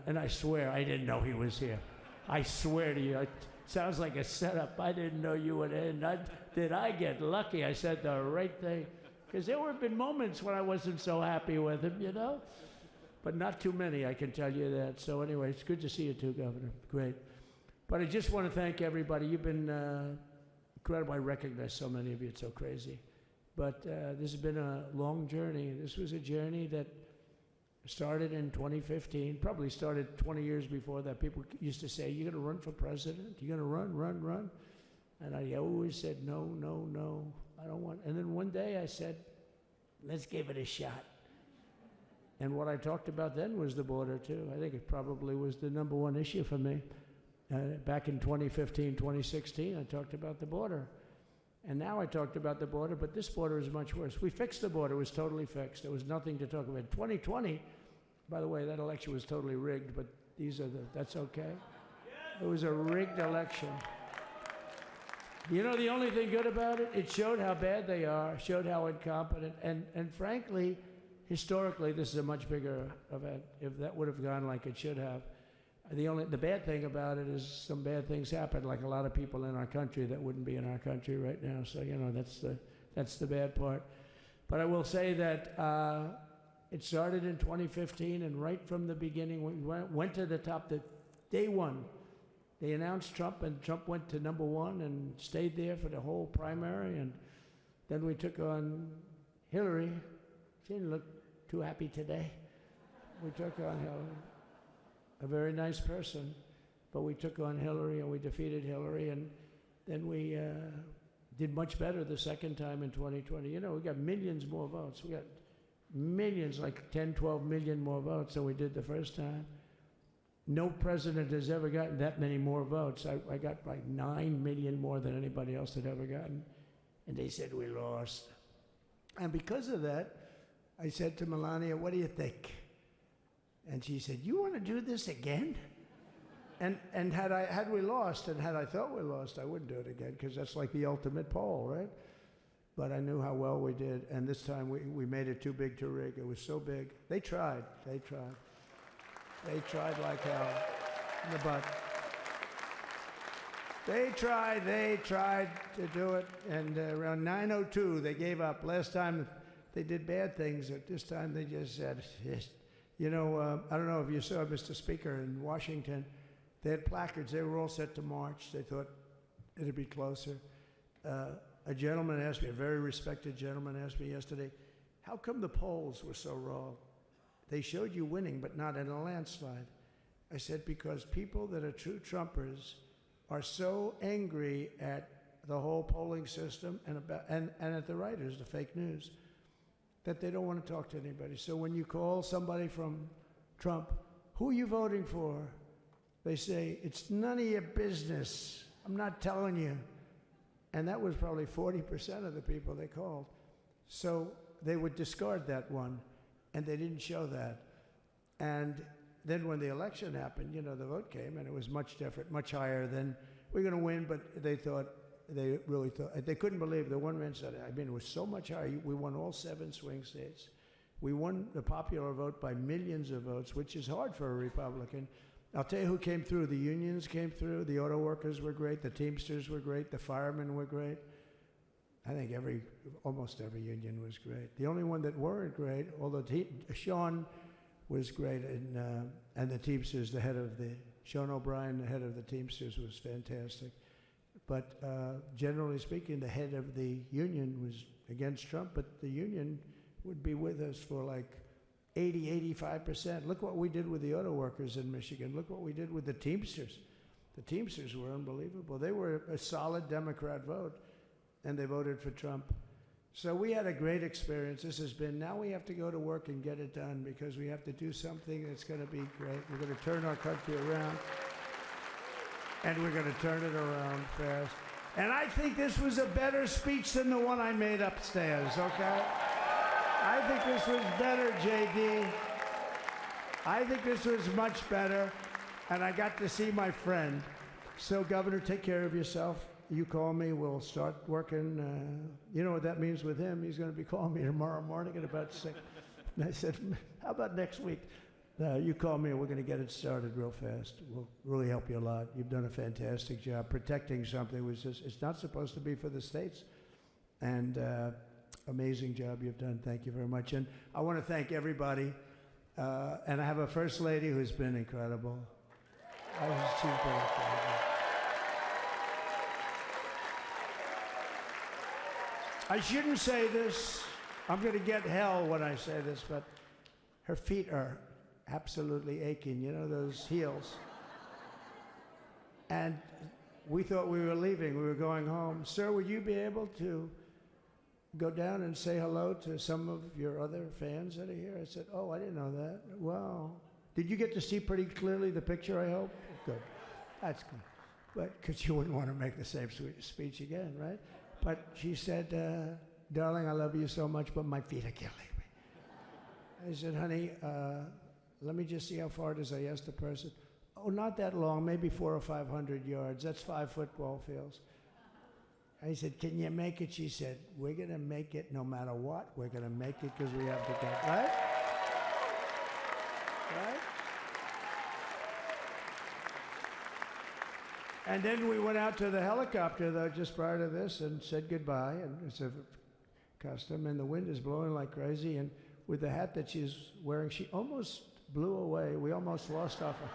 And I swear, I didn't know he was here. I swear to you, it sounds like a setup. I didn't know you would end. Did I get lucky? I said the right thing. Because there have been moments when I wasn't so happy with him, you know? But not too many, I can tell you that. So anyway, it's good to see you too, Governor. Great. But I just want to thank everybody. You've been incredible. I recognize so many of you. It's so crazy. But this has been a long journey. This was a journey that started in 2015, probably started 20 years before that. People used to say, you're going to run for president? You're going to run? And I always said, no, I don't want. And then one day I said, let's give it a shot. And what I talked about then was the border, too. I think it probably was the number one issue for me. Back in 2015, 2016, I talked about the border. And now I talked about the border, but this border is much worse. We fixed the border. It was totally fixed. There was nothing to talk about. 2020, by the way, that election was totally rigged, but that's okay. It was a rigged election. You know the only thing good about it? It showed how bad they are, showed how incompetent, and frankly, historically, this is a much bigger event. If that would have gone like it should have. The bad thing about it is some bad things happen, like a lot of people in our country that wouldn't be in our country right now. So, you know, that's the bad part. But I will say that it started in 2015, and right from the beginning, we went to the top. Day one, they announced Trump, and Trump went to number one and stayed there for the whole primary. And then we took on Hillary. She didn't look too happy today. We took on Hillary. A very nice person, but we took on Hillary and we defeated Hillary, and then we did much better the second time in 2020. You know, we got millions more votes. We got millions, like 10, 12 million more votes than we did the first time. No president has ever gotten that many more votes. I got like 9 million more than anybody else had ever gotten, and they said we lost. And because of that, I said to Melania, what do you think? And she said, you want to do this again? And had we lost, and had I thought we lost, I wouldn't do it again, because that's like the ultimate poll, right? But I knew how well we did, and this time we made it too big to rig. It was so big. They tried like hell in the butt. They tried to do it, and around 9:02, they gave up. Last time they did bad things, but this time they just said, yes. You know, I don't know if you saw, Mr. Speaker, in Washington, they had placards. They were all set to march. They thought it'd be closer. A gentleman asked me, a very respected gentleman asked me yesterday, how come the polls were so wrong? They showed you winning, but not in a landslide. I said, because people that are true Trumpers are so angry at the whole polling system and at the writers, the fake news, that they don't want to talk to anybody. So when you call somebody from Trump, who are you voting for? They say, it's none of your business. I'm not telling you. And that was probably 40% of the people they called. So they would discard that one, and they didn't show that. And then when the election happened, you know, the vote came, and it was much different, much higher than we're going to win, but they really thought, they couldn't believe, the one man said, I mean, it was so much higher. We won all 7 swing states. We won the popular vote by millions of votes, which is hard for a Republican. I'll tell you who came through. The unions came through. The auto workers were great. The Teamsters were great. The firemen were great. I think almost every union was great. The only one that weren't great, although Sean was great, and the Teamsters, Sean O'Brien, the head of the Teamsters, was fantastic. But generally speaking, the head of the union was against Trump, but the union would be with us for like 85%. Look what we did with the auto workers in Michigan. Look what we did with the Teamsters. The Teamsters were unbelievable. They were a solid Democrat vote, and they voted for Trump. So we had a great experience. Now we have to go to work and get it done, because we have to do something that's going to be great. We're going to turn our country around, and we're going to turn it around fast. And I think this was a better speech than the one I made upstairs, okay? I think this was better, JD. I think this was much better, and I got to see my friend. So, Governor, take care of yourself. You call me, we'll start working. You know what that means with him? He's going to be calling me tomorrow morning at about 6. And I said, how about next week? You call me, and we're going to get it started real fast. We'll really help you a lot. You've done a fantastic job protecting something which it's not supposed to be for the states. And amazing job you've done. Thank you very much. And I want to thank everybody. And I have a First Lady who's been incredible. She's been incredible. I shouldn't say this. I'm going to get hell when I say this, but her feet are absolutely aching. You know, those heels. And we thought we were leaving. We were going home. Sir, would you be able to go down and say hello to some of your other fans that are here? I said, oh, I didn't know that. Wow. Did you get to see pretty clearly the picture, I hope? Good. That's good. But because you wouldn't want to make the same speech again, right? But she said, darling, I love you so much, but my feet are killing me. I said, honey, let me just see how far it is. I asked the person. Oh, not that long, maybe 400 or 500 yards. That's 5 football fields. I said, can you make it? She said, we're going to make it no matter what. We're going to make it because we have to go. Right? Right? And then we went out to the helicopter, though, just prior to this, and said goodbye. And it's a custom, and the wind is blowing like crazy. And with the hat that she's wearing, she almost blew away. We almost lost off her.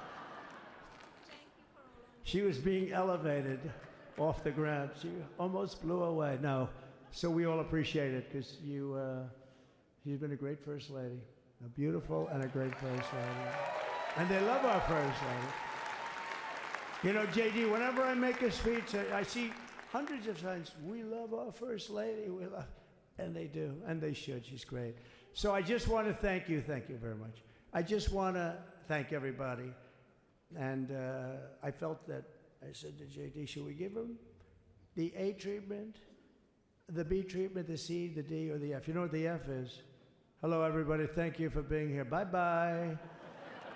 She was being elevated off the ground. She almost blew away. No. So we all appreciate it, because you've been a great First Lady. A beautiful and a great First Lady. And they love our First Lady. You know, JD, whenever I make a speech, I see hundreds of times, we love our First Lady, and they do, and they should. She's great. So I just want to thank you very much. I just want to thank everybody. And I felt that, I said to JD, should we give him the A treatment, the B treatment, the C, the D, or the F? You know what the F is? Hello, everybody. Thank you for being here. Bye-bye.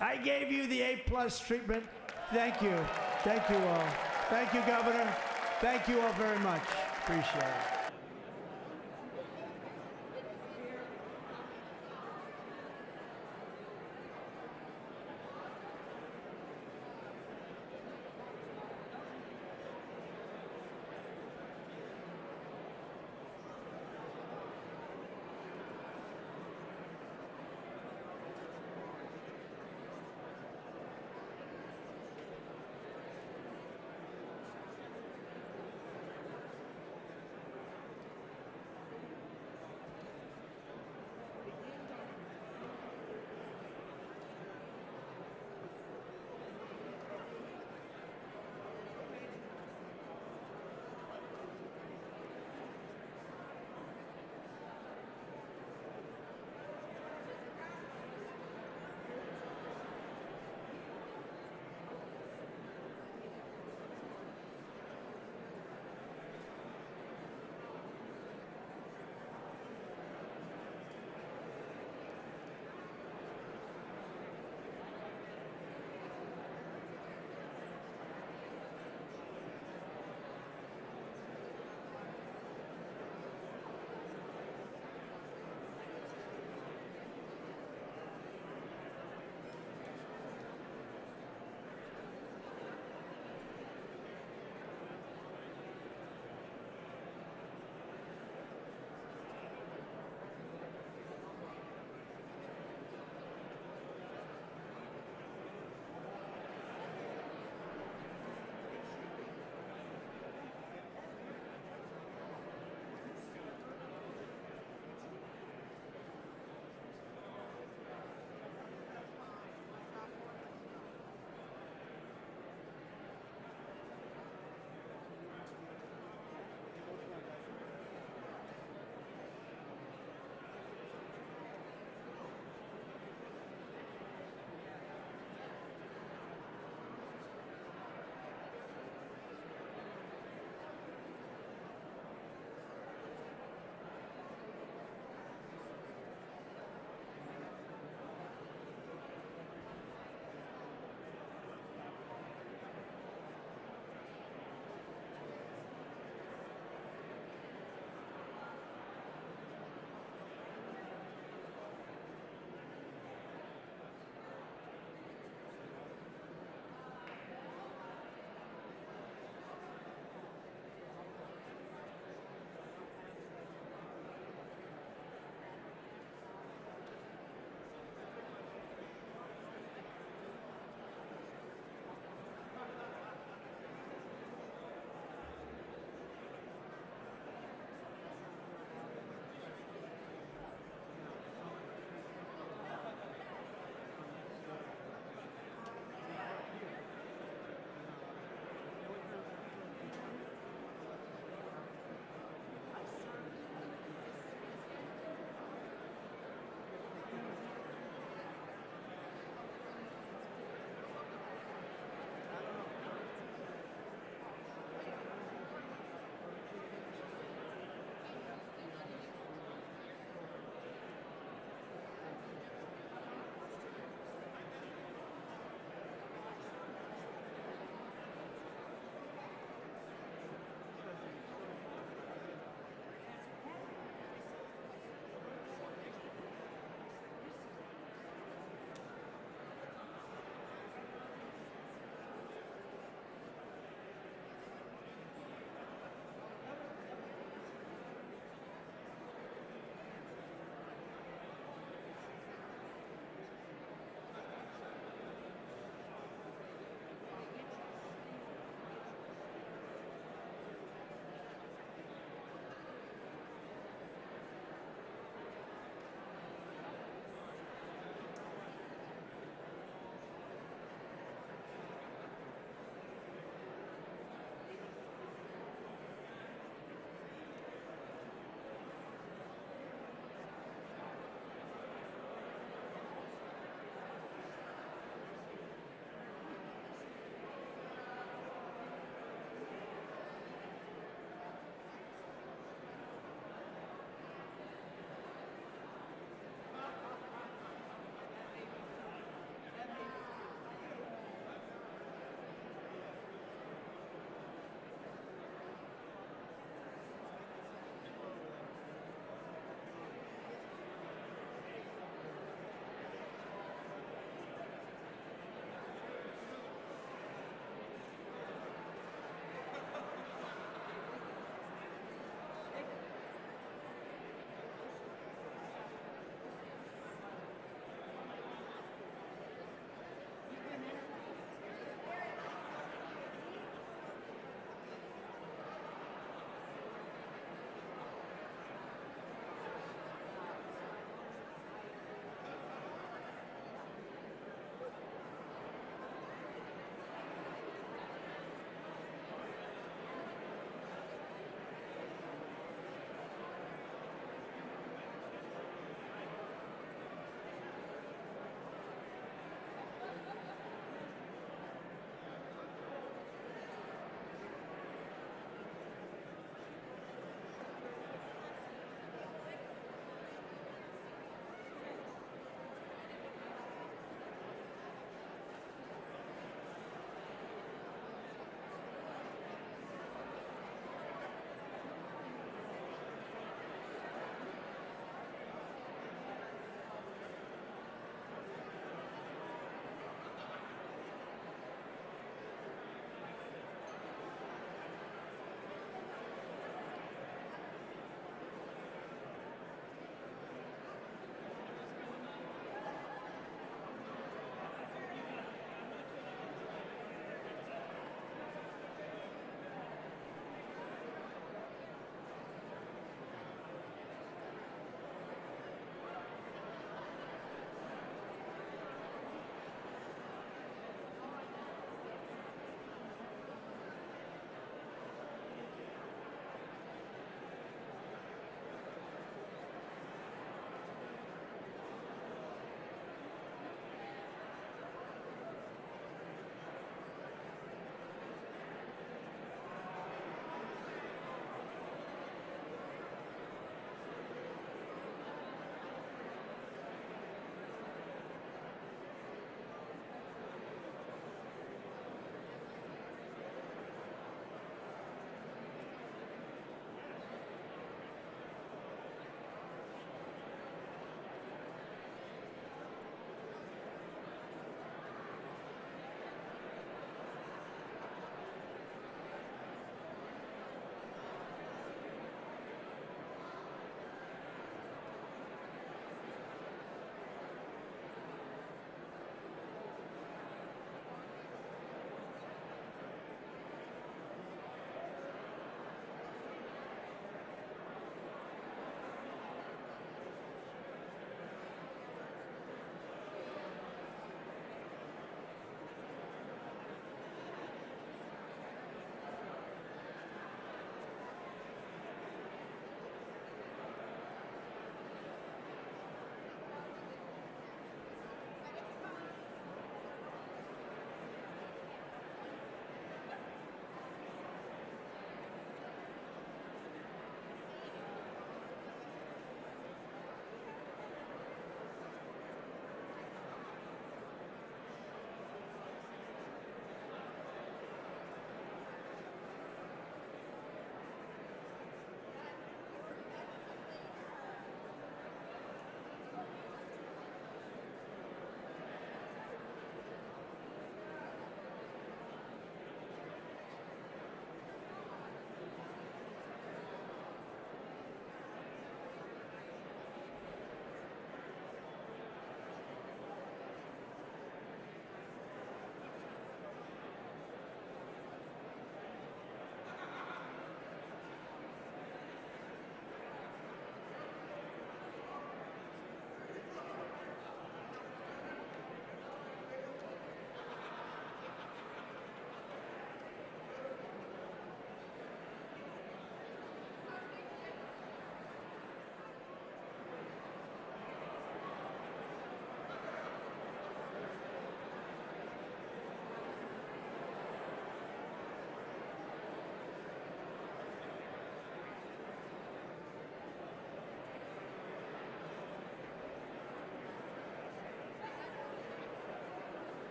I gave you the A+ treatment. Thank you. Thank you all. Thank you, Governor. Thank you all very much. Appreciate it.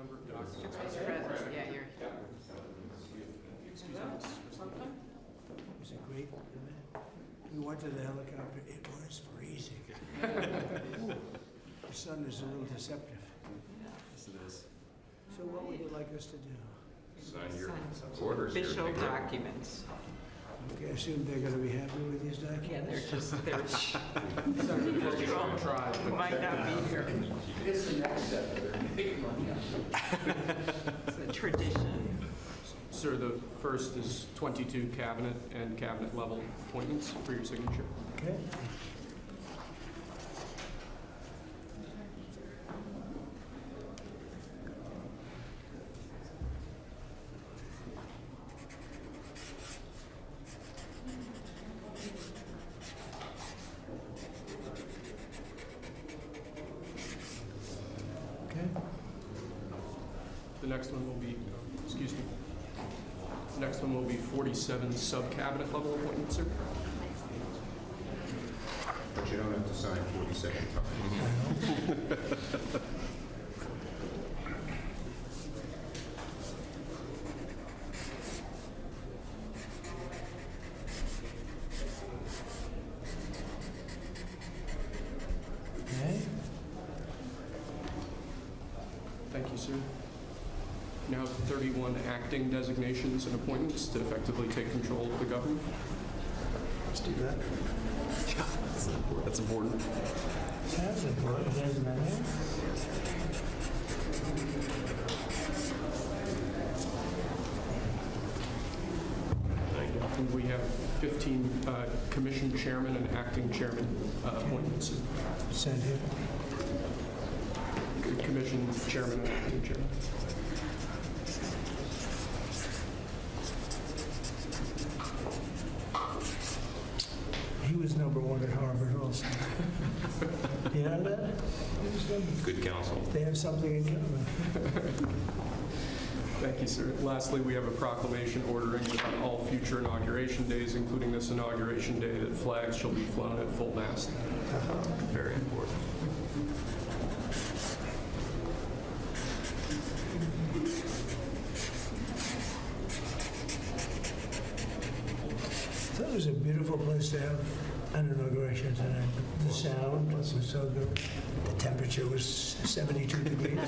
number of documents. Mr. President, yeah, you're. Excuse me, Mr. President. It was a great event. We went to the helicopter. It was freezing. Ooh, the sun is a little deceptive. Yes, it is. So what would you like us to do? Sign your orders here. Official documents. Okay, I assume they're going to be happy with these documents? Yeah, we might not be here. It's the next step. It's a tradition. Sir, the first is 22 cabinet and cabinet level appointments for your signature. Okay. Okay. The next one will be, excuse me, the next one will be 47 sub-cabinet level appointments, sir. But you don't have to sign 42nd time. Okay. Thank you, sir. Now 31 acting designations and appointments to effectively take control of the government. Let's do that. Yeah, that's important. Sounds important, doesn't it? And we have 15 commission chairman and acting chairman appointments. Send here. Commission chairman and acting chairman. He was number one at Harvard also. You know that? Good counsel. They have something in common. Thank you, sir. Lastly, we have a proclamation ordering that on all future inauguration days, including this inauguration day, that flags shall be flown at full mast. Very important. That was a beautiful place to have an inauguration tonight. The sound was so good. The temperature was 72 degrees,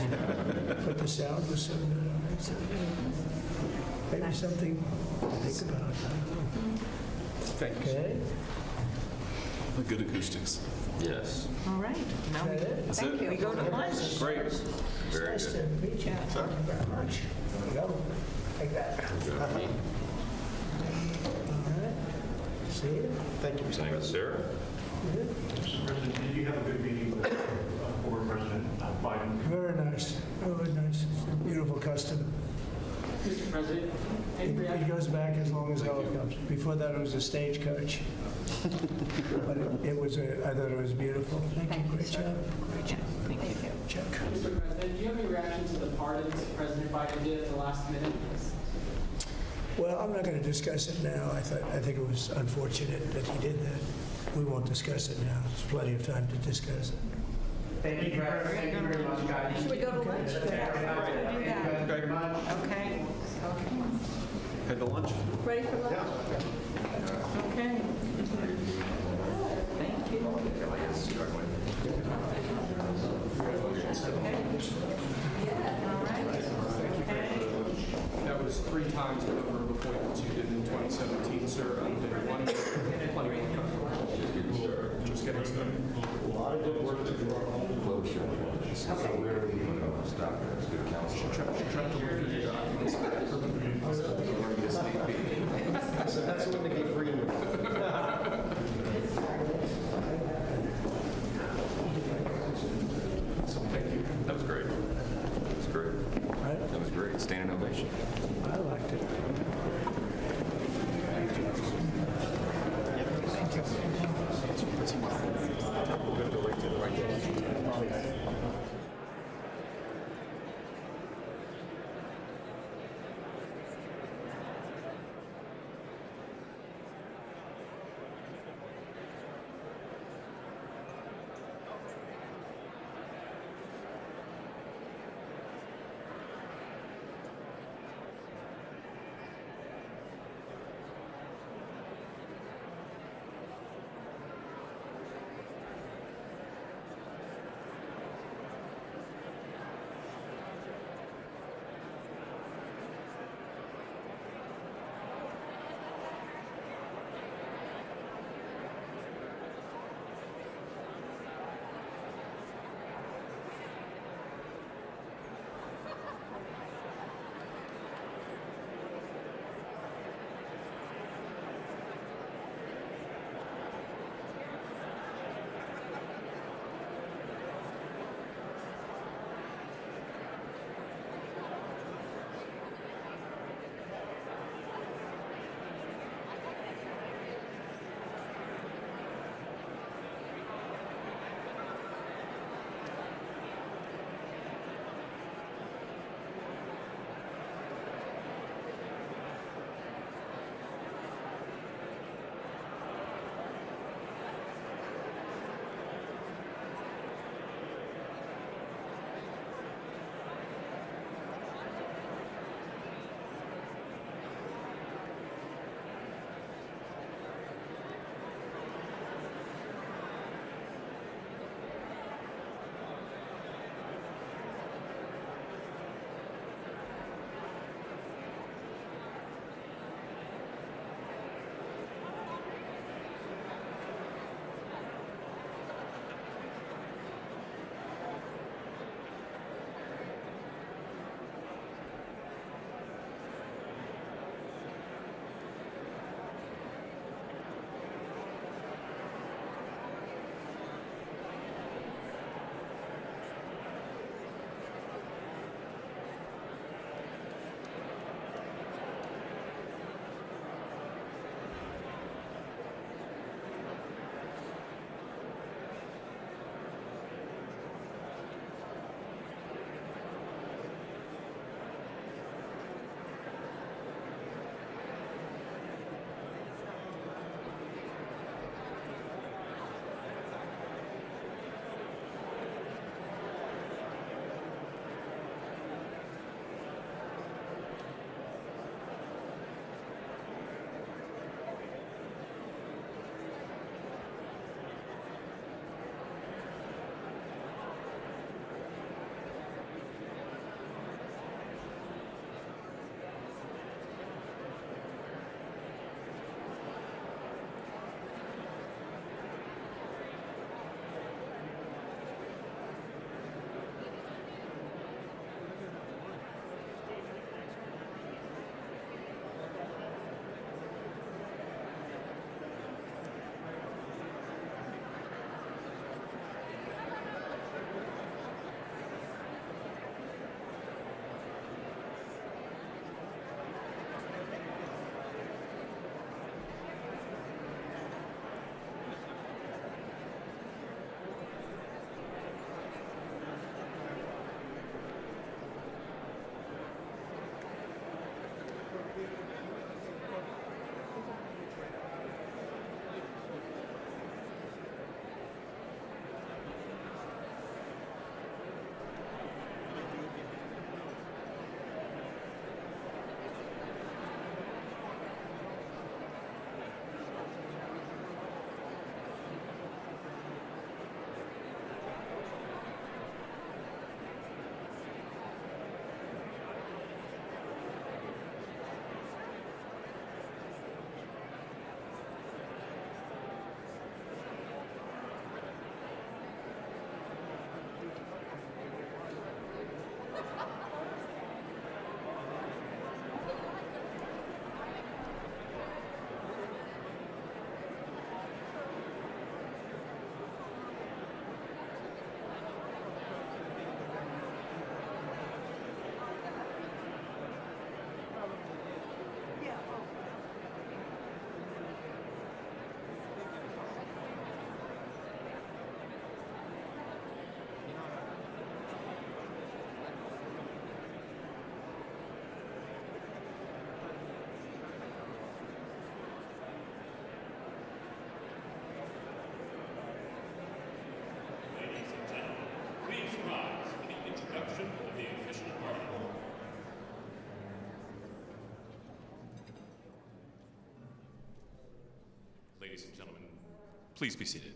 but the sound was so good. So maybe something to think about. Thank you, sir. Okay? The good acoustics. Yes. All right. Now, Is that it? That's thank it. you. We go to lunch. Great. Very Nice good. to meet you. Thank you very much. There you go. Take that. All right. See you. Thank you, Thank you, sir. Mr. President, did you have a good meeting with former President Biden? Very nice. Very nice. It's a beautiful custom. Mr. President, It goes back as long as helicopters. Before that, it was a stagecoach. But I thought it was beautiful. Thank you. Great job. Great job. Thank you. Check. Mr. President, do you have any reaction to the pardons President Biden did at the last minute? Well, I'm not going to discuss it now. I think it was unfortunate that he did that. We won't discuss it now. There's plenty of time to discuss it. Thank you very much, guys. Should we go to lunch? Yeah, we'll do that. Okay. Head to lunch. Ready for lunch? Okay. Thank you. All right. Okay. That was 3 times the number of appointments you did in 2017, sir. On day one, plenty of time. Just getting started. A lot of good work to do. Closure. So where are we going to stop? That's good counsel. Try to look at your documents. So that's when they get green. Thank you. That was great. That was great. Right? That was great. Standing ovation. I liked it. Ladies and gentlemen, please be seated.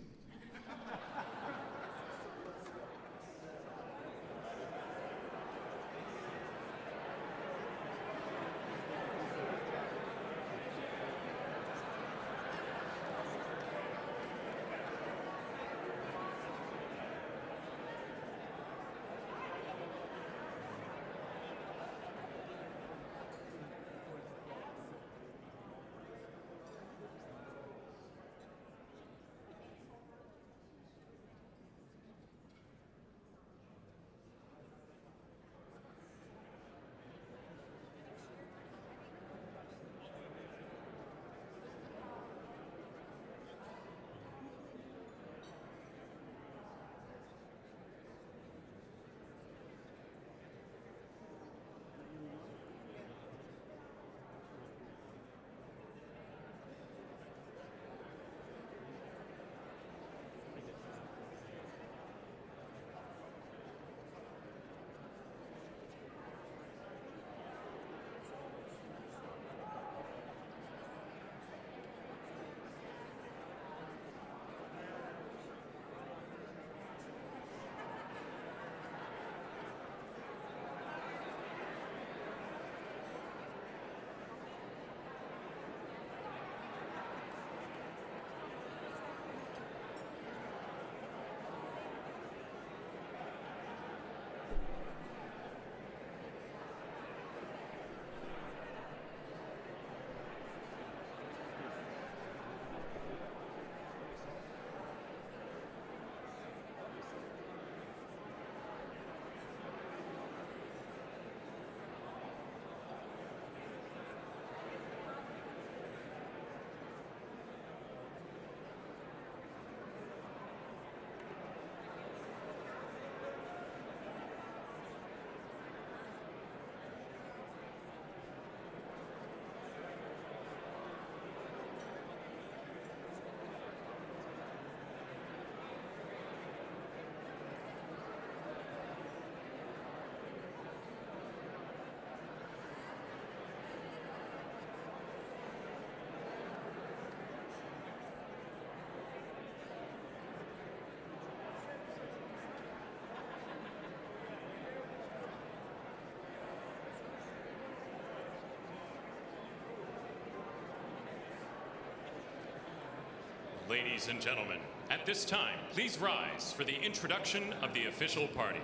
Ladies and gentlemen, at this time, please rise for the introduction of the official party.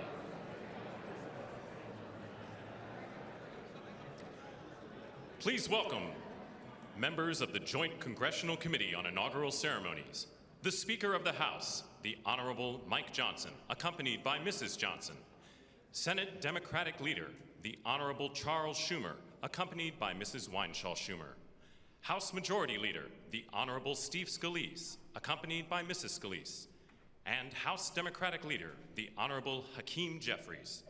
Please welcome members of the Joint Congressional Committee on Inaugural Ceremonies, the Speaker of the House, the Honorable Mike Johnson, accompanied by Mrs. Johnson, Senate Democratic Leader, the Honorable Charles Schumer, accompanied by Mrs. Weinschall Schumer, House Majority Leader, the Honorable Steve Scalise, accompanied by Mrs. Scalise, and House Democratic Leader, the Honorable Hakeem Jeffries.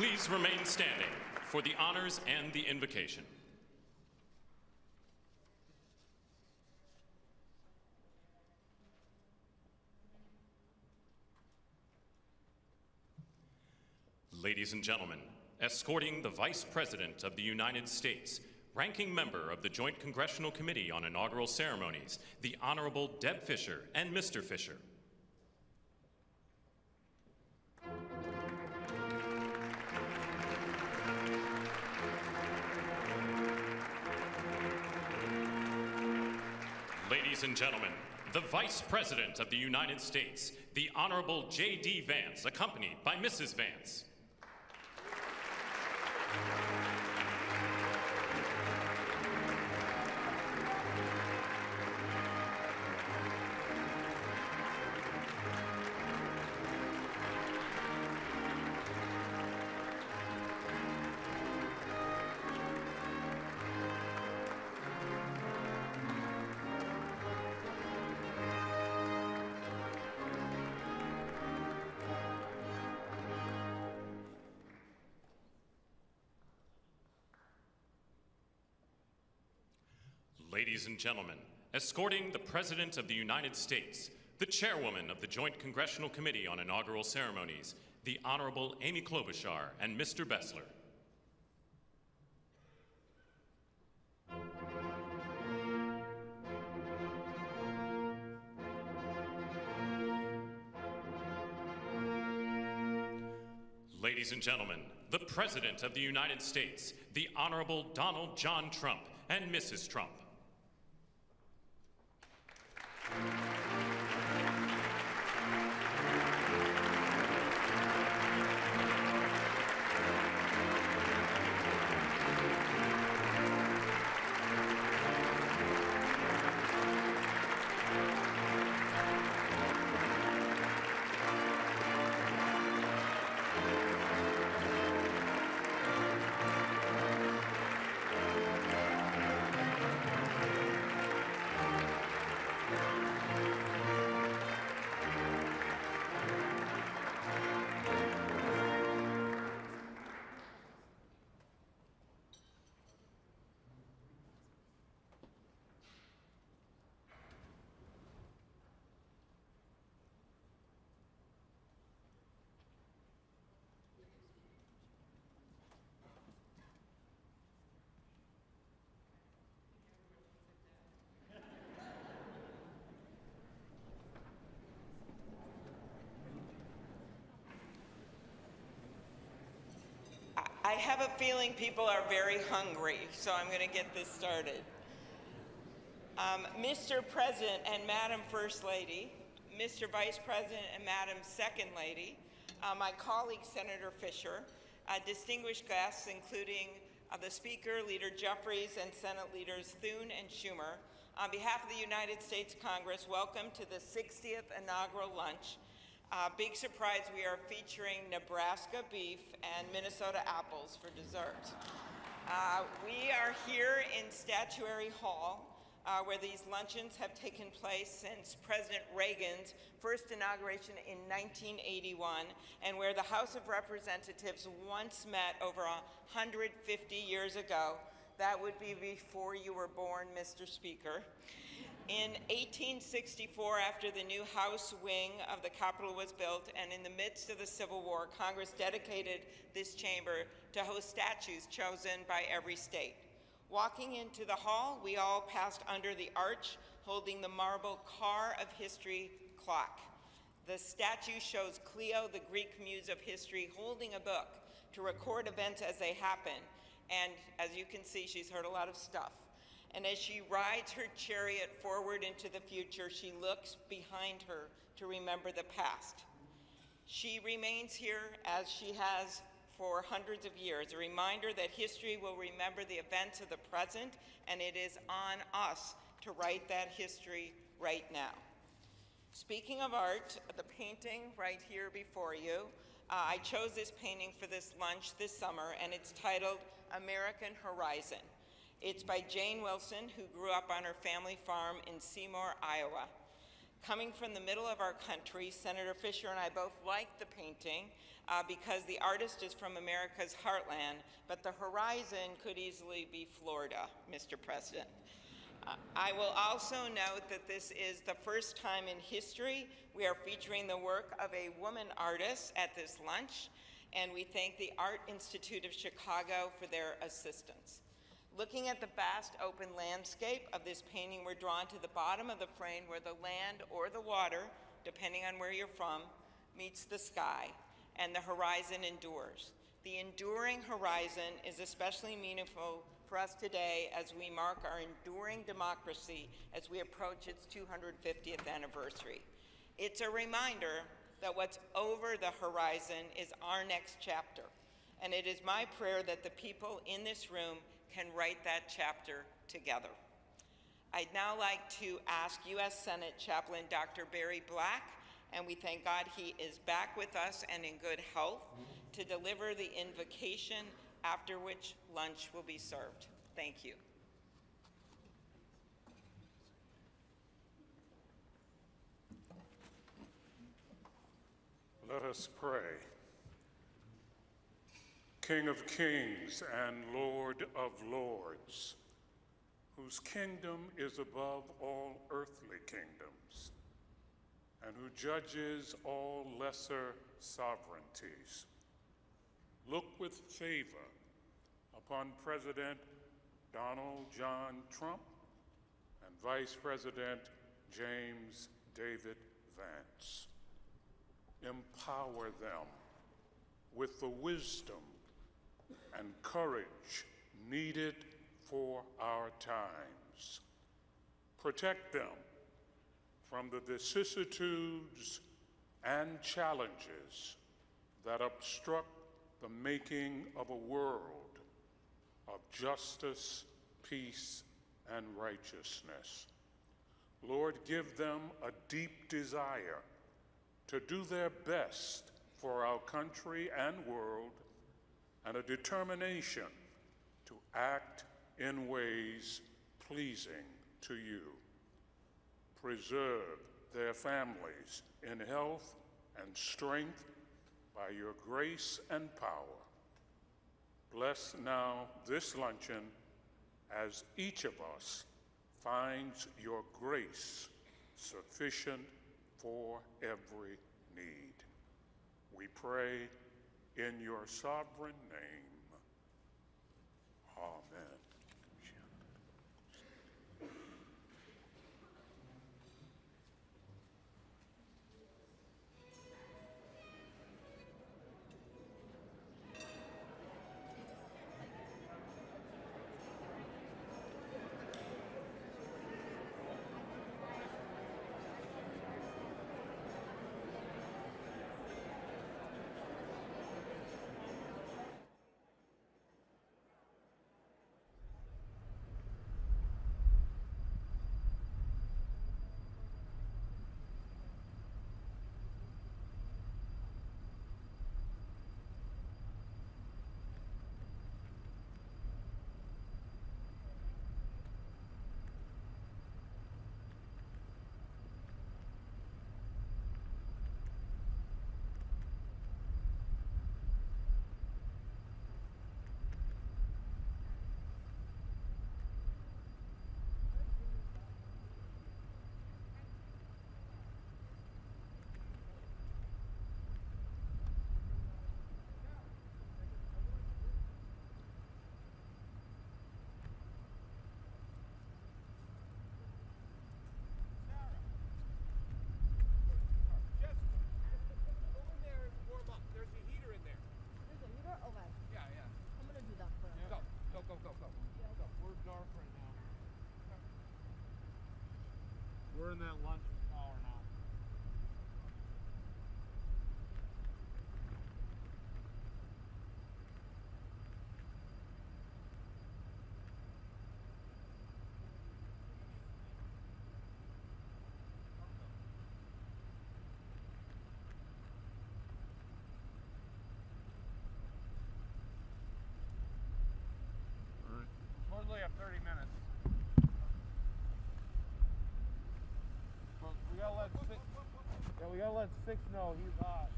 Please remain standing for the honors and the invocation. Ladies and gentlemen, escorting the Vice President of the United States, ranking member of the Joint Congressional Committee on Inaugural Ceremonies, the Honorable Deb Fischer and Mr. Fischer. Ladies and gentlemen, the Vice President of the United States, the Honorable J.D. Vance, accompanied by Mrs. Vance. Ladies and gentlemen, escorting the President of the United States, the Chairwoman of the Joint Congressional Committee on Inaugural Ceremonies, the Honorable Amy Klobuchar and Mr. Bessler. Ladies and gentlemen, the President of the United States, the Honorable Donald John Trump and Mrs. Trump. I have a feeling people are very hungry, so I'm going to get this started. Mr. President and Madam First Lady, Mr. Vice President and Madam Second Lady, my colleague Senator Fisher, distinguished guests including the Speaker, Leader Jeffries, and Senate Leaders Thune and Schumer, on behalf of the United States Congress, welcome to the 60th inaugural lunch. Big surprise, we are featuring Nebraska beef and Minnesota apples for dessert. We are here in Statuary Hall, where these luncheons have taken place since President Reagan's first inauguration in 1981, and where the House of Representatives once met over 150 years ago. That would be before you were born, Mr. Speaker. In 1864, after the new House wing of the Capitol was built, and in the midst of the Civil War, Congress dedicated this chamber to host statues chosen by every state. Walking into the hall, we all passed under the arch, holding the marble Car of History clock. The statue shows Clio, the Greek muse of history, holding a book to record events as they happen. And as you can see, she's heard a lot of stuff. And as she rides her chariot forward into the future, she looks behind her to remember the past. She remains here as she has for hundreds of years, a reminder that history will remember the events of the present, and it is on us to write that history right now. Speaking of art, the painting right here before you, I chose this painting for this lunch this summer, and it's titled American Horizon. It's by Jane Wilson, who grew up on her family farm in Seymour, Iowa. Coming from the middle of our country, Senator Fisher and I both liked the painting because the artist is from America's heartland, but the horizon could easily be Florida, Mr. President. I will also note that this is the first time in history we are featuring the work of a woman artist at this lunch, and we thank the Art Institute of Chicago for their assistance. Looking at the vast open landscape of this painting, we're drawn to the bottom of the frame where the land or the water, depending on where you're from, meets the sky, and the horizon endures. The enduring horizon is especially meaningful for us today as we mark our enduring democracy as we approach its 250th anniversary. It's a reminder that what's over the horizon is our next chapter, and it is my prayer that the people in this room can write that chapter together. I'd now like to ask U.S. Senate Chaplain Dr. Barry Black, and we thank God he is back with us and in good health, to deliver the invocation, after which lunch will be served. Thank you. Let us pray. King of kings and Lord of lords, whose kingdom is above all earthly kingdoms, and who judges all lesser sovereignties. Look with favor upon President Donald John Trump and Vice President James David Vance. Empower them with the wisdom and courage needed for our times. Protect them from the vicissitudes and challenges that obstruct the making of a world of justice, peace, and righteousness. Lord, give them a deep desire to do their best for our country and world, and a determination to act in ways pleasing to you. Preserve their families in health and strength by your grace and power. Bless now this luncheon as each of us finds your grace sufficient for every need. We pray in your sovereign name. Amen. We're in that lunch hour now. All right. Supposedly have 30 minutes. We gotta let 6 know he's hot.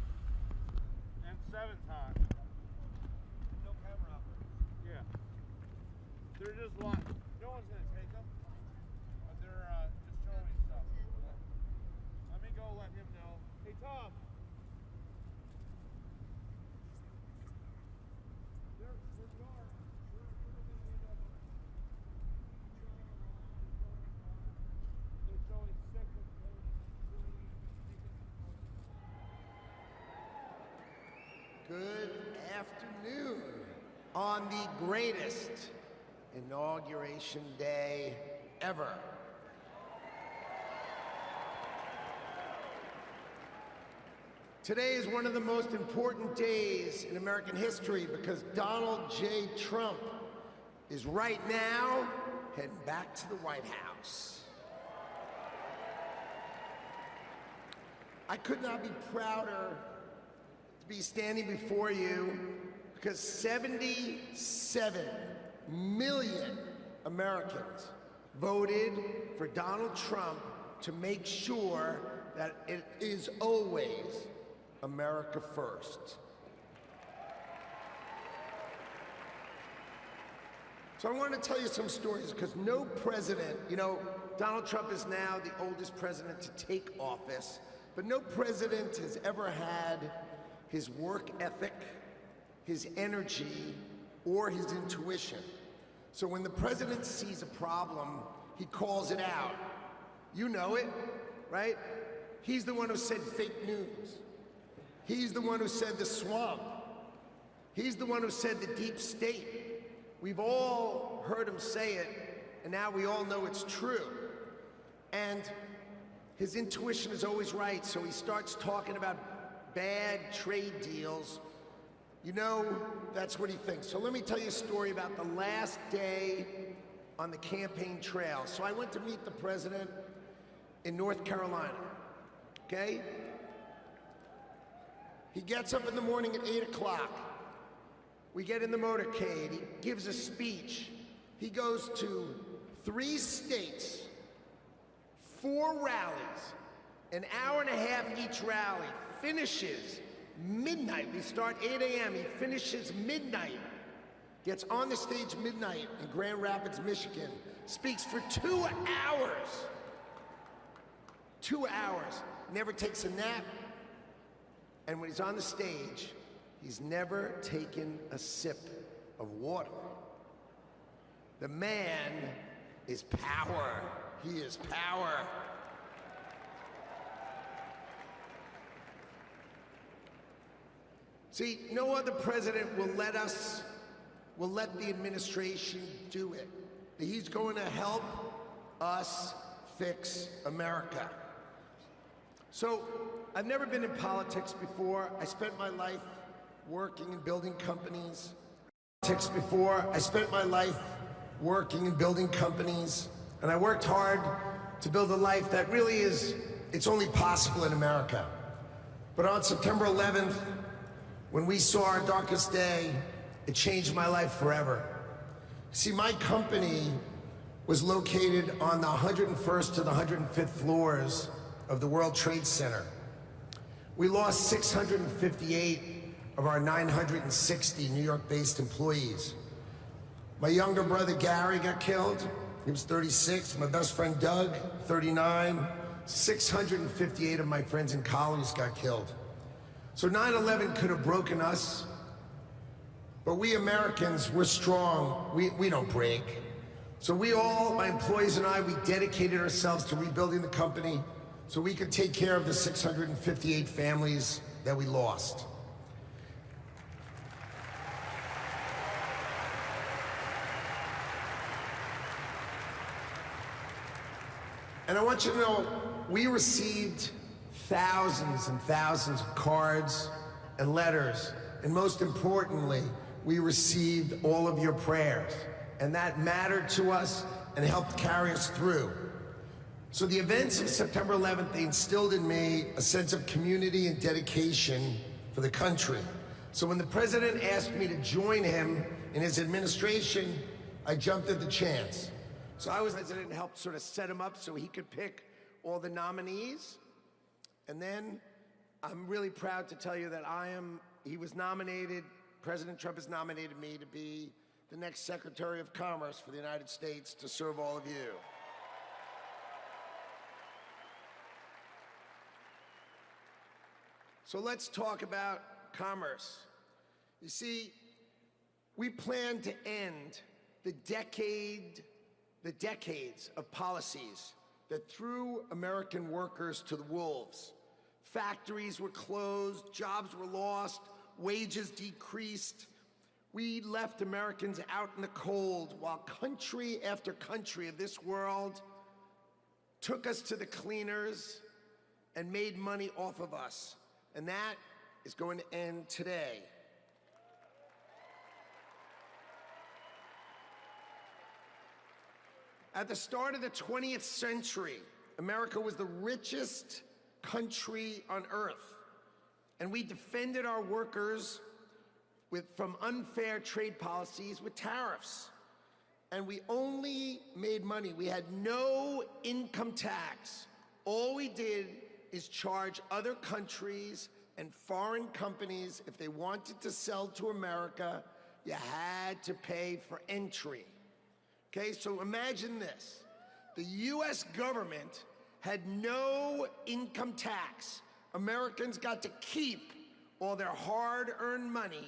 And 7's hot. No camera operators. Yeah. They're just watching. No one's gonna take them. But they're just showing stuff. Let me go let him know. Hey, Tom. They're dark. They're showing 6 and 8. Good afternoon on the greatest inauguration day ever. Today is one of the most important days in American history because Donald J. Trump is right now heading back to the White House. I could not be prouder to be standing before you because 77 million Americans voted for Donald Trump to make sure that it is always America first. So I want to tell you some stories because no president, you know, Donald Trump is now the oldest president to take office, but no president has ever had his work ethic, his energy, or his intuition. So when the president sees a problem, he calls it out. You know it, right? He's the one who said fake news. He's the one who said the swamp. He's the one who said the deep state. We've all heard him say it, and now we all know it's true. And his intuition is always right, so he starts talking about bad trade deals. You know, that's what he thinks. So let me tell you a story about the last day on the campaign trail. So I went to meet the president in North Carolina, okay? He gets up in the morning at 8 o'clock. We get in the motorcade, he gives a speech. He goes to 3 states, 4 rallies, an hour and a half each rally, finishes midnight. We start 8 a.m., he finishes midnight, gets on the stage midnight in Grand Rapids, Michigan, speaks for 2 hours. 2 hours, never takes a nap, and when he's on the stage, he's never taken a sip of water. The man is power. He is power. See, no other president will let the administration do it. He's going to help us fix America. So, I've never been in politics before. I spent my life working and building companies. I spent my life working and building companies, and I worked hard to build a life that really it's only possible in America. But on September 11th, when we saw our darkest day, it changed my life forever. See, my company was located on the 101st to the 105th floors of the World Trade Center. We lost 658 of our 960 New York-based employees. My younger brother Gary got killed. He was 36. My best friend Doug, 39. 658 of my friends and colleagues got killed. So 9/11 could have broken us, but we Americans, we're strong. We don't break. So we all, my employees and I, we dedicated ourselves to rebuilding the company so we could take care of the 658 families that we lost. And I want you to know, we received thousands and thousands of cards and letters, and most importantly, we received all of your prayers, and that mattered to us and helped carry us through. So the events of September 11th, they instilled in me a sense of community and dedication for the country. So when the president asked me to join him in his administration, I jumped at the chance. So I was president and helped sort of set him up so he could pick all the nominees. And then I'm really proud to tell you that he was nominated, President Trump has nominated me to be the next Secretary of Commerce for the United States to serve all of you. So let's talk about commerce. You see, we plan to end the decades of policies that threw American workers to the wolves. Factories were closed, jobs were lost, wages decreased. We left Americans out in the cold while country after country of this world took us to the cleaners and made money off of us. And that is going to end today. At the start of the 20th century, America was the richest country on earth, and we defended our workers from unfair trade policies with tariffs. And we only made money. We had no income tax. All we did is charge other countries and foreign companies, if they wanted to sell to America, you had to pay for entry. Okay, so imagine this. The US government had no income tax. Americans got to keep all their hard-earned money,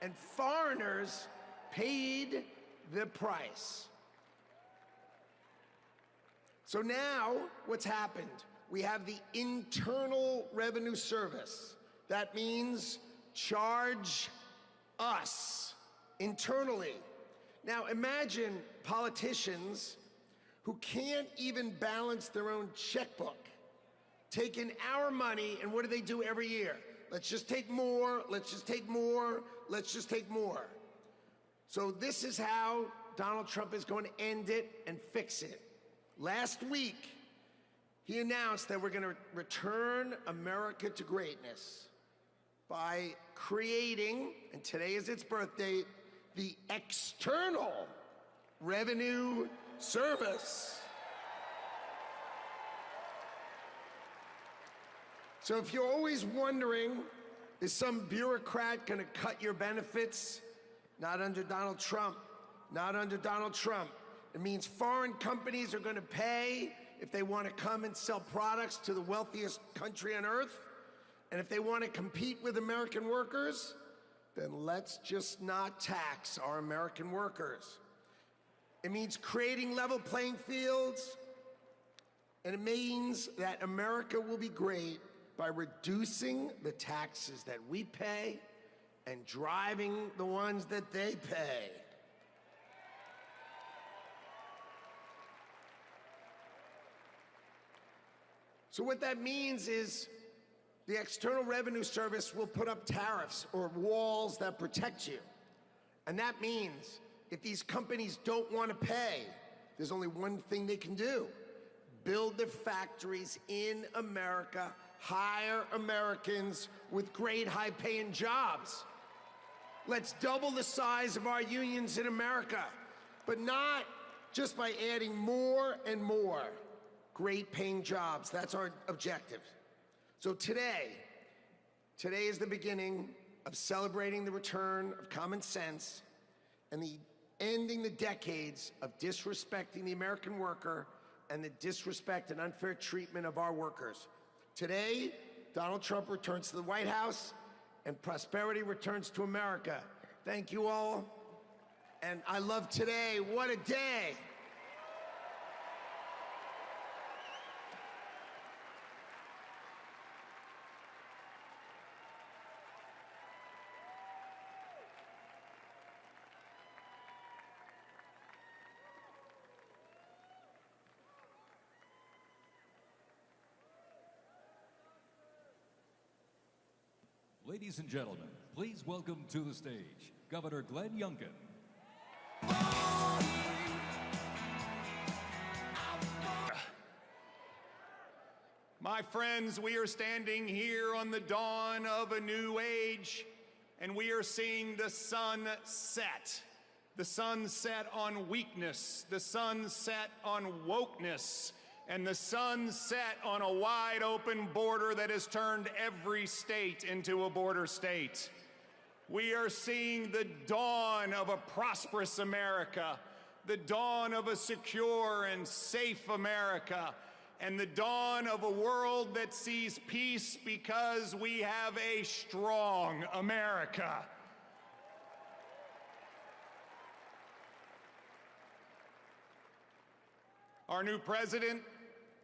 and foreigners paid the price. So now, what's happened? We have the Internal Revenue Service. That means charge us internally. Now imagine politicians who can't even balance their own checkbook, taking our money, and what do they do every year? Let's just take more, let's just take more, let's just take more. So this is how Donald Trump is going to end it and fix it. Last week, he announced that we're going to return America to greatness by creating, and today is its birth date, the External Revenue Service. So if you're always wondering, is some bureaucrat going to cut your benefits? Not under Donald Trump. Not under Donald Trump. It means foreign companies are going to pay if they want to come and sell products to the wealthiest country on earth. And if they want to compete with American workers, then let's just not tax our American workers. It means creating level playing fields, and it means that America will be great by reducing the taxes that we pay and driving the ones that they pay. So what that means is the External Revenue Service will put up tariffs or walls that protect you. And that means if these companies don't want to pay, there's only one thing they can do: build their factories in America, hire Americans with great high-paying jobs. Let's double the size of our unions in America, but not just by adding more and more great-paying jobs. That's our objective. So today is the beginning of celebrating the return of common sense and ending the decades of disrespecting the American worker and the disrespect and unfair treatment of our workers. Today, Donald Trump returns to the White House and prosperity returns to America. Thank you all. And I love today. What a day. Ladies and gentlemen, please welcome to the stage Governor Glenn Youngkin. My friends, we are standing here on the dawn of a new age, and we are seeing the sun set. The sun set on weakness, the sun set on wokeness, and the sun set on a wide open border that has turned every state into a border state. We are seeing the dawn of a prosperous America, the dawn of a secure and safe America, and the dawn of a world that sees peace because we have a strong America. Our new president,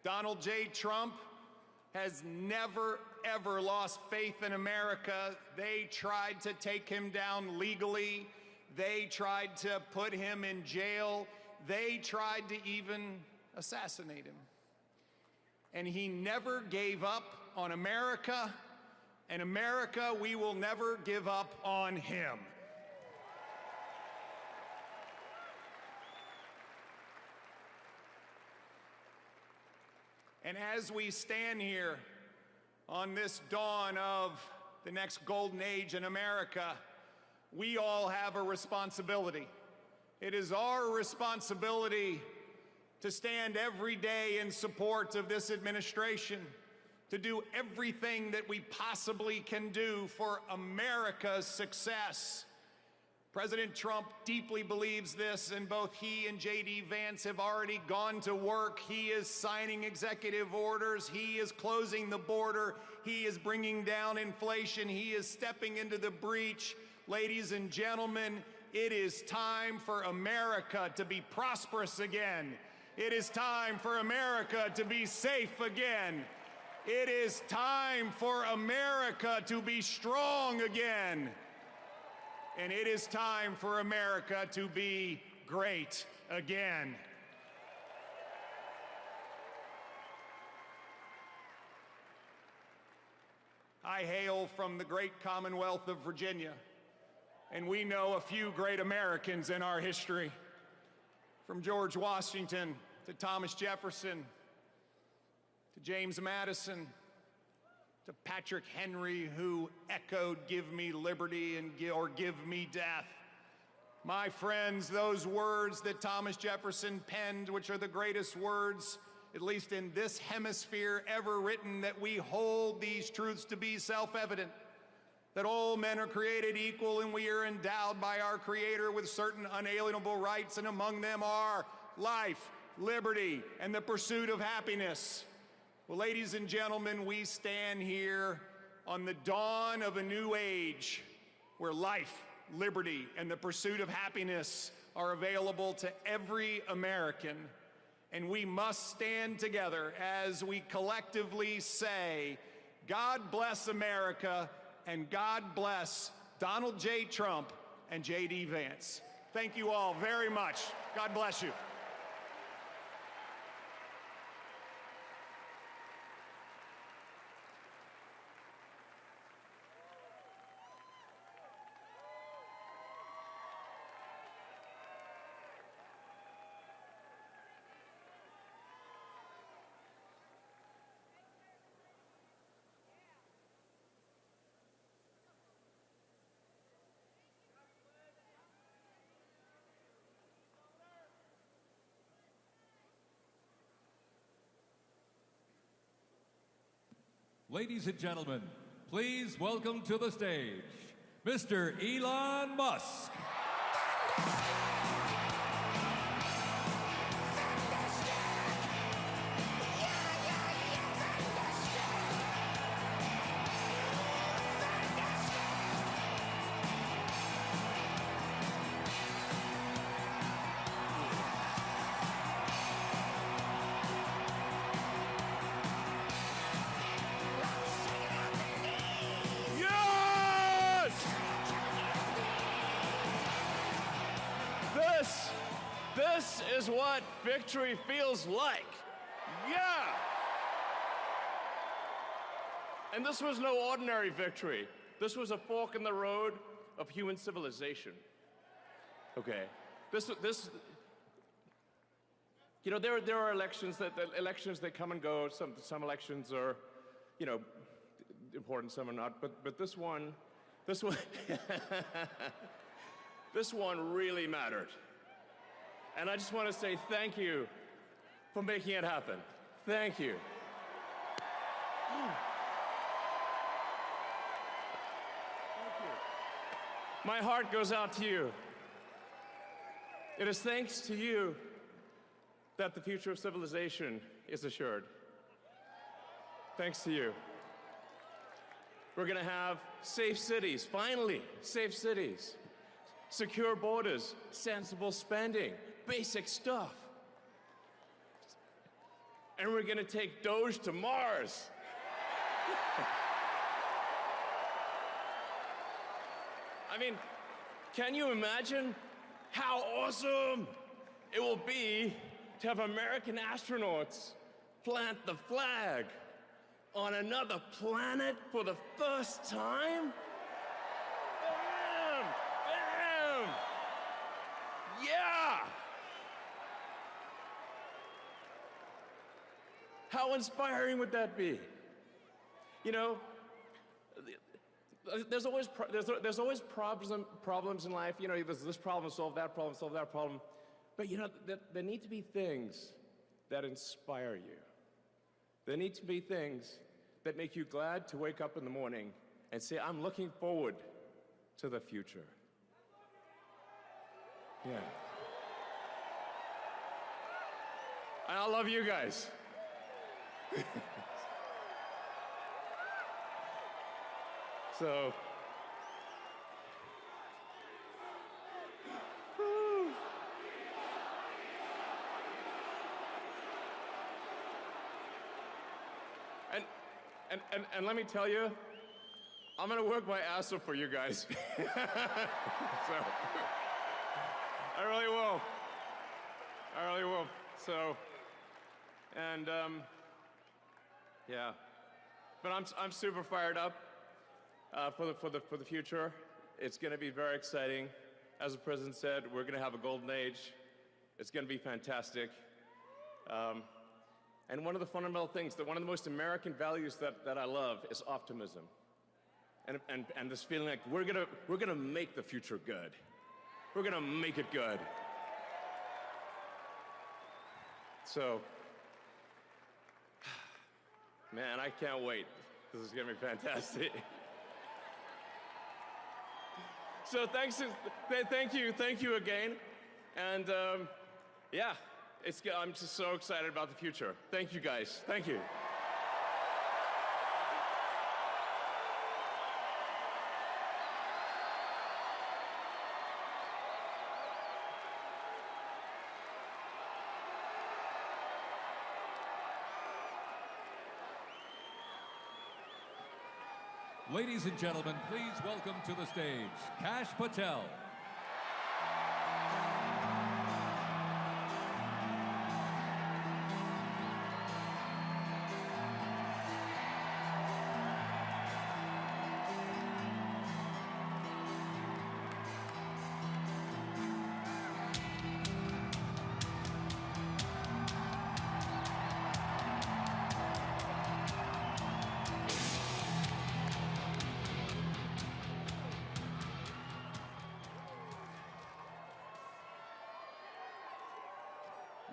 Donald J. Trump, has never, ever lost faith in America. They tried to take him down legally. They tried to put him in jail. They tried to even assassinate him. And he never gave up on America, and America, we will never give up on him. And as we stand here on this dawn of the next golden age in America, we all have a responsibility. It is our responsibility to stand every day in support of this administration, to do everything that we possibly can do for America's success. President Trump deeply believes this, and both he and J.D. Vance have already gone to work. He is signing executive orders. He is closing the border. He is bringing down inflation. He is stepping into the breach. Ladies and gentlemen, it is time for America to be prosperous again. It is time for America to be safe again. It is time for America to be strong again. And it is time for America to be great again. I hail from the great Commonwealth of Virginia, and we know a few great Americans in our history, from George Washington to Thomas Jefferson to James Madison to Patrick Henry, who echoed, "Give me liberty or give me death." My friends, those words that Thomas Jefferson penned, which are the greatest words, at least in this hemisphere, ever written, that we hold these truths to be self-evident, that all men are created equal and we are endowed by our Creator with certain unalienable rights, and among them are life, liberty, and the pursuit of happiness. Well, ladies and gentlemen, we stand here on the dawn of a new age where life, liberty, and the pursuit of happiness are available to every American. And we must stand together as we collectively say, God bless America, and God bless Donald J. Trump and J.D. Vance. Thank you all very much. God bless you. Ladies and gentlemen, please welcome to the stage, Mr. Elon Musk. This is what victory feels like. Yeah! And this was no ordinary victory. This was a fork in the road of human civilization. Okay. You know, there are elections that come and go. Some elections are, you know, important, some are not. But this one this one really mattered. And I just want to say thank you for making it happen. Thank you. My heart goes out to you. It is thanks to you that the future of civilization is assured. Thanks to you. We're going to have safe cities, finally, safe cities. Secure borders, sensible spending, basic stuff. And we're going to take Doge to Mars. I mean, can you imagine how awesome it will be to have American astronauts plant the flag on another planet for the first time? Bam! Bam! Yeah! How inspiring would that be? You know, there's always problems in life. You know, there's this problem, solve that problem. But you know, there need to be things that inspire you. There need to be things that make you glad to wake up in the morning and say, I'm looking forward to the future. Yeah. And I love you guys. So, and let me tell you, I'm gonna work my ass off for you guys. So, I really will. I really will. So, and yeah, but I'm super fired up for the future. It's gonna be very exciting. As the president said, we're gonna have a golden age. It's gonna be fantastic. And one of the fundamental things, that one of the most American values that I love is optimism. And this feeling like we're gonna make the future good. We're gonna make it good. So, man, I can't wait. This is gonna be fantastic. So thank you again. And yeah, I'm just so excited about the future. Thank you guys, thank you. Ladies and gentlemen, please welcome to the stage, Kash Patel.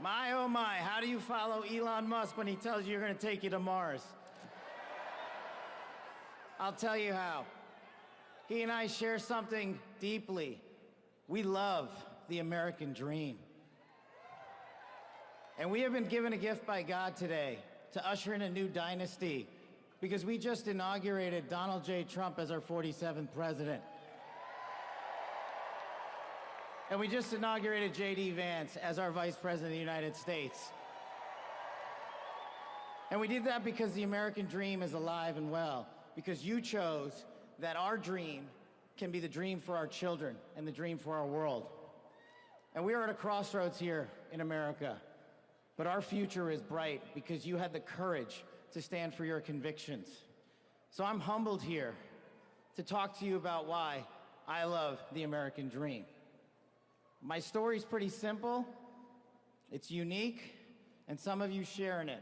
My, oh my, how do you follow Elon Musk when he tells you you're going to take you to Mars? I'll tell you how. He and I share something deeply. We love the American dream. And we have been given a gift by God today to usher in a new dynasty, because we just inaugurated Donald J. Trump as our 47th president. And we just inaugurated J.D. Vance as our Vice President of the United States. And we did that because the American dream is alive and well, because you chose that our dream can be the dream for our children and the dream for our world. And we are at a crossroads here in America, but our future is bright because you had the courage to stand for your convictions. So I'm humbled here to talk to you about why I love the American dream. My story's pretty simple, it's unique, and some of you share in it.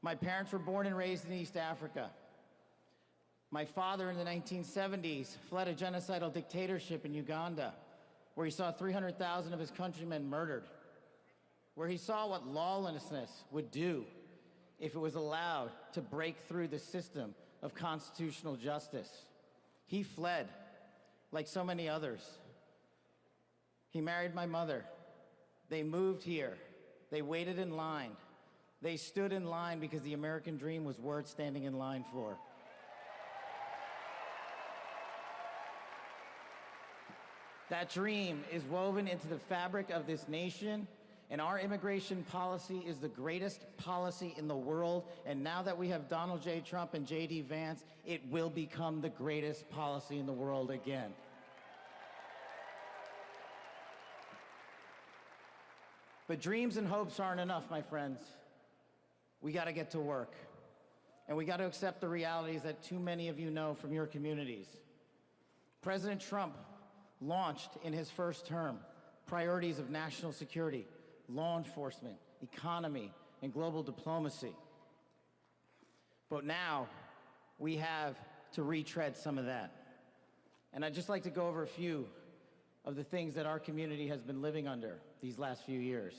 My parents were born and raised in East Africa. My father in the 1970s fled a genocidal dictatorship in Uganda, where he saw 300,000 of his countrymen murdered, where he saw what lawlessness would do if it was allowed to break through the system of constitutional justice. He fled, like so many others. He married my mother. They moved here. They waited in line. They stood in line because the American dream was worth standing in line for. That dream is woven into the fabric of this nation, and our immigration policy is the greatest policy in the world. And now that we have Donald J. Trump and J.D. Vance, it will become the greatest policy in the world again. But dreams and hopes aren't enough, my friends. We got to get to work. And we got to accept the realities that too many of you know from your communities. President Trump launched in his first term priorities of national security, law enforcement, economy, and global diplomacy. But now we have to retread some of that. And I'd just like to go over a few of the things that our community has been living under these last few years.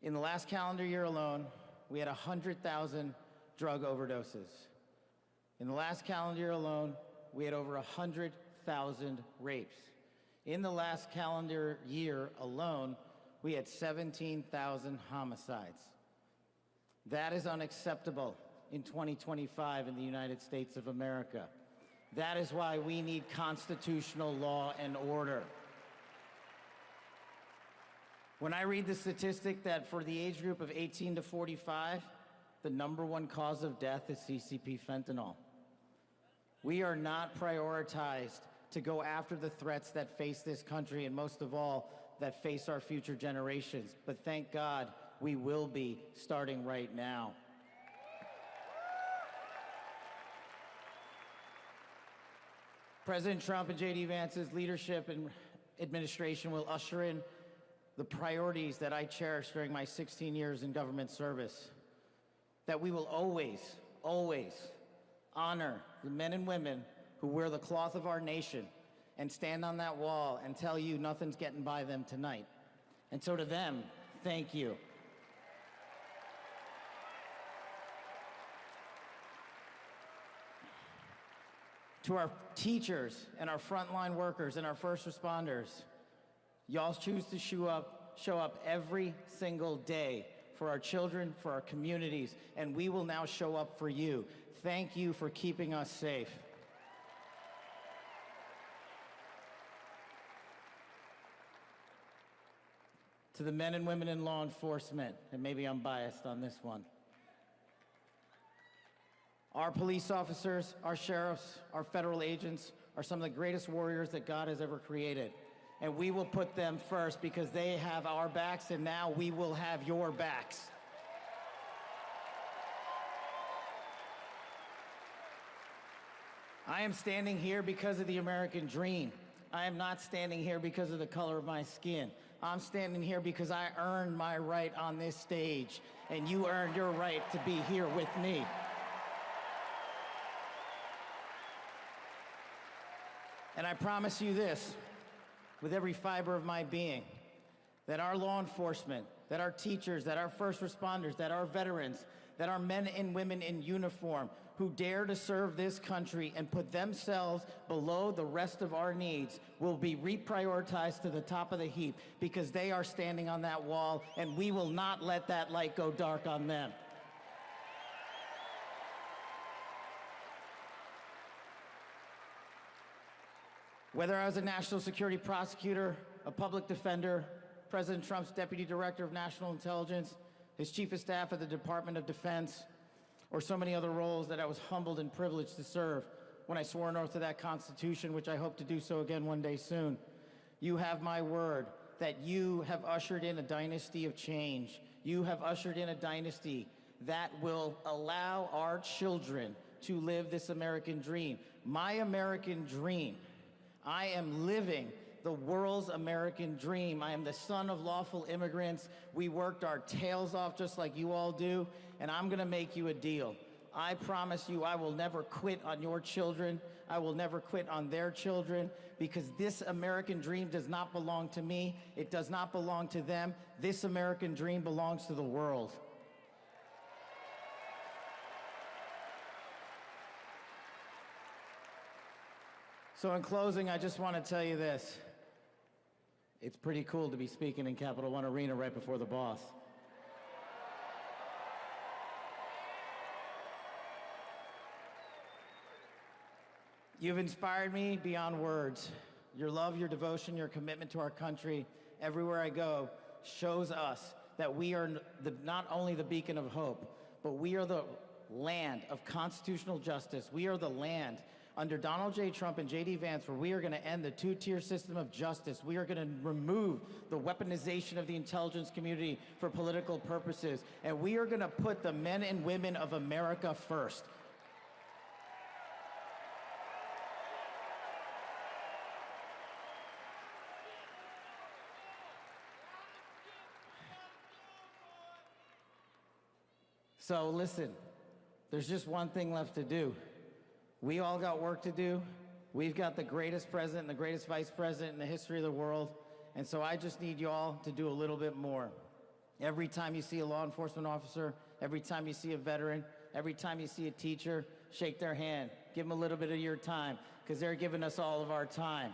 In the last calendar year alone, we had 100,000 drug overdoses. In the last calendar year alone, we had over 100,000 rapes. In the last calendar year alone, we had 17,000 homicides. That is unacceptable in 2025 in the United States of America. That is why we need constitutional law and order. When I read the statistic that for the age group of 18 to 45, the #1 cause of death is CCP fentanyl. We are not prioritized to go after the threats that face this country, and most of all, that face our future generations. But thank God, we will be starting right now. President Trump and J.D. Vance's leadership and administration will usher in the priorities that I cherished during my 16 years in government service. That we will always, always honor the men and women who wear the cloth of our nation and stand on that wall and tell you nothing's getting by them tonight. And so to them, thank you. To our teachers and our frontline workers and our first responders, y'all choose to show up every single day for our children, for our communities, and we will now show up for you. Thank you for keeping us safe. To the men and women in law enforcement, and maybe I'm biased on this one, our police officers, our sheriffs, our federal agents are some of the greatest warriors that God has ever created. And we will put them first because they have our backs, and now we will have your backs. I am standing here because of the American dream. I am not standing here because of the color of my skin. I'm standing here because I earned my right on this stage, and you earned your right to be here with me. And I promise you this, with every fiber of my being, that our law enforcement, that our teachers, that our first responders, that our veterans, that our men and women in uniform who dare to serve this country and put themselves below the rest of our needs will be reprioritized to the top of the heap because they are standing on that wall, and we will not let that light go dark on them. Whether I was a national security prosecutor, a public defender, President Trump's deputy director of national intelligence, his chief of staff at the Department of Defense, or so many other roles that I was humbled and privileged to serve when I swore an oath to that Constitution, which I hope to do so again one day soon. You have my word that you have ushered in a dynasty of change. You have ushered in a dynasty that will allow our children to live this American dream. My American dream. I am living the world's American dream. I am the son of lawful immigrants. We worked our tails off just like you all do, and I'm gonna make you a deal. I promise you I will never quit on your children. I will never quit on their children, because this American dream does not belong to me. It does not belong to them. This American dream belongs to the world. So in closing, I just want to tell you this. It's pretty cool to be speaking in Capital One Arena right before the boss. You've inspired me beyond words. Your love, your devotion, your commitment to our country, everywhere I go, shows us that we are not only the beacon of hope, but we are the land of constitutional justice. We are the land under Donald J. Trump and J.D. Vance, where we are going to end the two-tier system of justice. We are going to remove the weaponization of the intelligence community for political purposes. And we are going to put the men and women of America first. So listen, there's just one thing left to do. We all got work to do. We've got the greatest president and the greatest vice president in the history of the world. And so I just need you all to do a little bit more. Every time you see a law enforcement officer, every time you see a veteran, every time you see a teacher, shake their hand. Give them a little bit of your time, because they're giving us all of our time.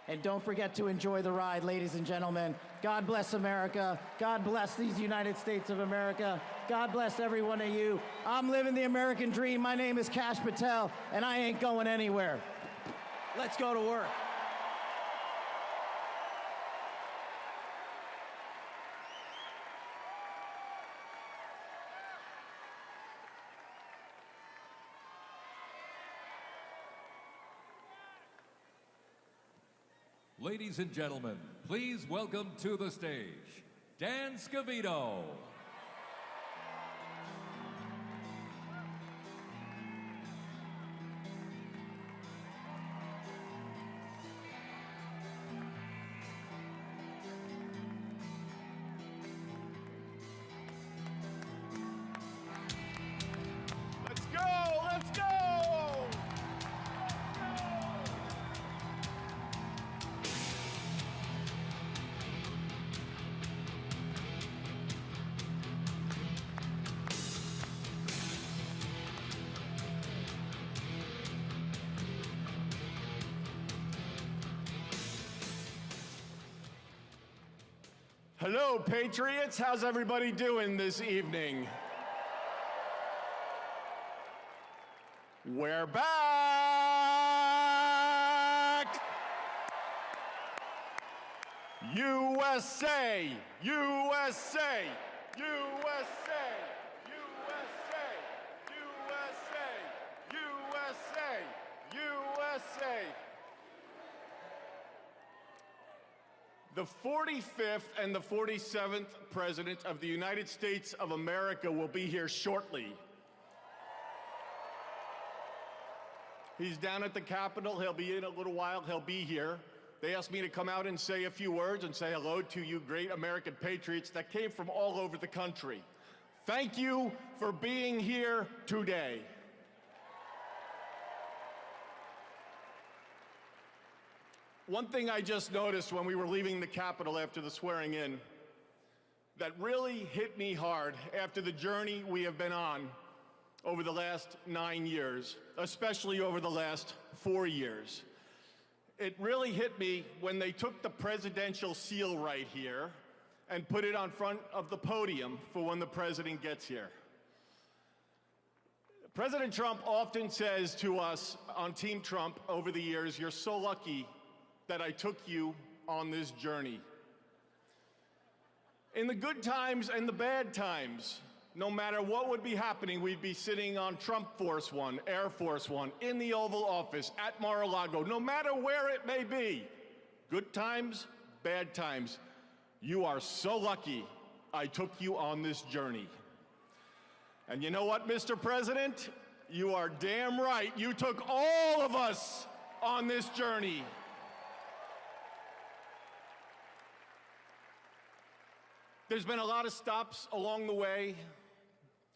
And don't forget to enjoy the ride, ladies and gentlemen. God bless America. God bless these United States of America. God bless every one of you. I'm living the American dream. My name is Kash Patel, and I ain't going anywhere. Let's go to work. Ladies and gentlemen, please welcome to the stage, Dan Scavino. Let's go! Let's go! Hello, Patriots. How's everybody doing this evening? We're back! USA! USA! USA! USA! USA! USA! USA! The 45th and the 47th President of the United States of America will be here shortly. He's down at the Capitol. He'll be in a little while. He'll be here. They asked me to come out and say a few words and say hello to you great American patriots that came from all over the country. Thank you for being here today. One thing I just noticed when we were leaving the Capitol after the swearing in that really hit me hard after the journey we have been on over the last 9 years, especially over the last 4 years. It really hit me when they took the presidential seal right here and put it on front of the podium for when the president gets here. President Trump often says to us on Team Trump over the years, "You're so lucky that I took you on this journey." In the good times and the bad times, no matter what would be happening, we'd be sitting on Trump Force One, Air Force One, in the Oval Office, at Mar-a-Lago, no matter where it may be. Good times, bad times. You are so lucky I took you on this journey. And you know what, Mr. President? You are damn right. You took all of us on this journey. There's been a lot of stops along the way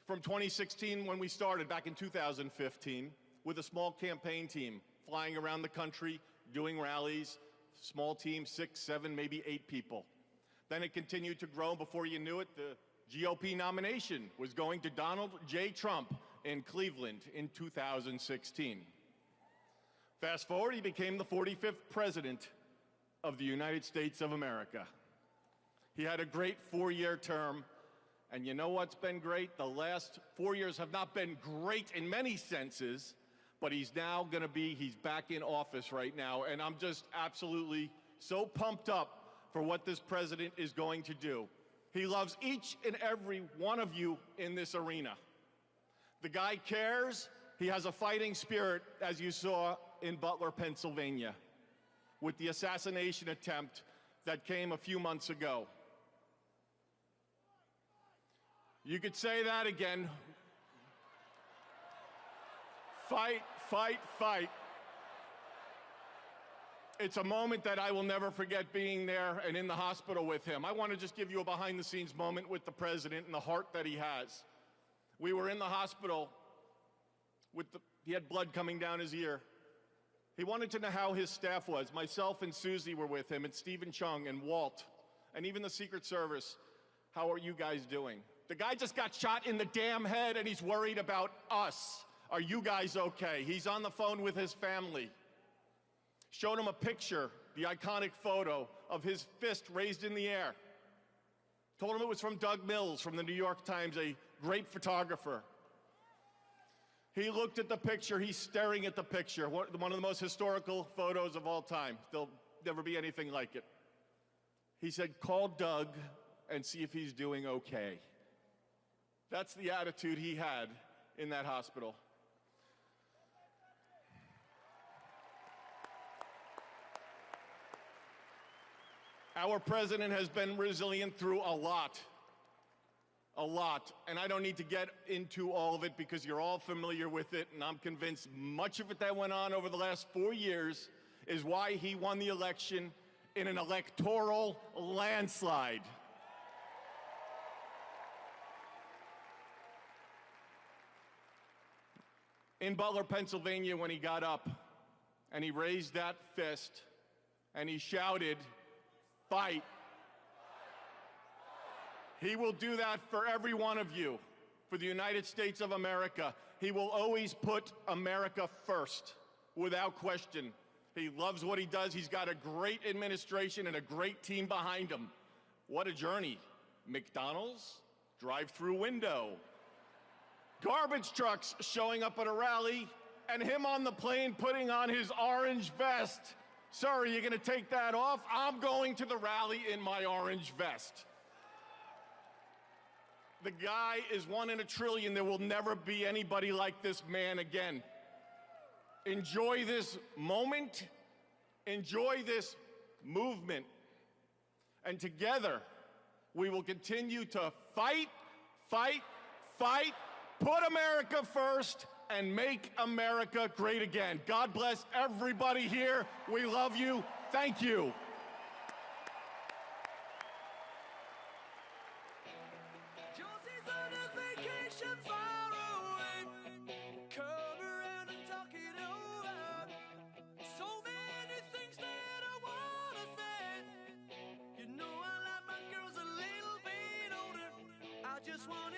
from 2016 when we started back in 2015 with a small campaign team flying around the country, doing rallies, small team, 6, 7, maybe 8 people. Then it continued to grow. Before you knew it, the GOP nomination was going to Donald J. Trump in Cleveland in 2016. Fast forward, he became the 45th President of the United States of America. He had a great 4-year term, and you know what's been great? The last 4 years have not been great in many senses, but he's back in office right now, and I'm just absolutely so pumped up for what this president is going to do. He loves each and every one of you in this arena. The guy cares. He has a fighting spirit, as you saw in Butler, Pennsylvania, with the assassination attempt that came a few months ago. You could say that again. Fight, fight, fight. It's a moment that I will never forget, being there and in the hospital with him. I want to just give you a behind-the-scenes moment with the president and the heart that he has. We were in the hospital he had blood coming down his ear. He wanted to know how his staff was. Myself and Susie were with him, and Stephen Chung and Walt, and even the Secret Service. How are you guys doing? The guy just got shot in the damn head, and he's worried about us. Are you guys okay? He's on the phone with his family. Showed him a picture, the iconic photo of his fist raised in the air. Told him it was from Doug Mills from the New York Times, a great photographer. He looked at the picture, he's staring at the picture, one of the most historical photos of all time. There'll never be anything like it. He said, call Doug and see if he's doing okay. That's the attitude he had in that hospital. Our president has been resilient through a lot, and I don't need to get into all of it because you're all familiar with it, and I'm convinced much of it that went on over the last 4 years is why he won the election in an electoral landslide. In Butler, Pennsylvania, when he got up and he raised that fist and he shouted, "Fight." He will do that for every one of you, for the United States of America. He will always put America first, without question. He loves what he does. He's got a great administration and a great team behind him. What a journey. McDonald's, drive-through window, garbage trucks showing up at a rally, and him on the plane putting on his orange vest. Sir, are you going to take that off? I'm going to the rally in my orange vest. The guy is one in a trillion. There will never be anybody like this man again. Enjoy this moment. Enjoy this movement. And together, we will continue to fight, fight, fight, put America first, and make America great again. God bless everybody here. We love you. Thank you. Josie's on a vacation far away. Come around and talk it over. So many things that I wanna say. You know I like my girls a little bit older. I just wanna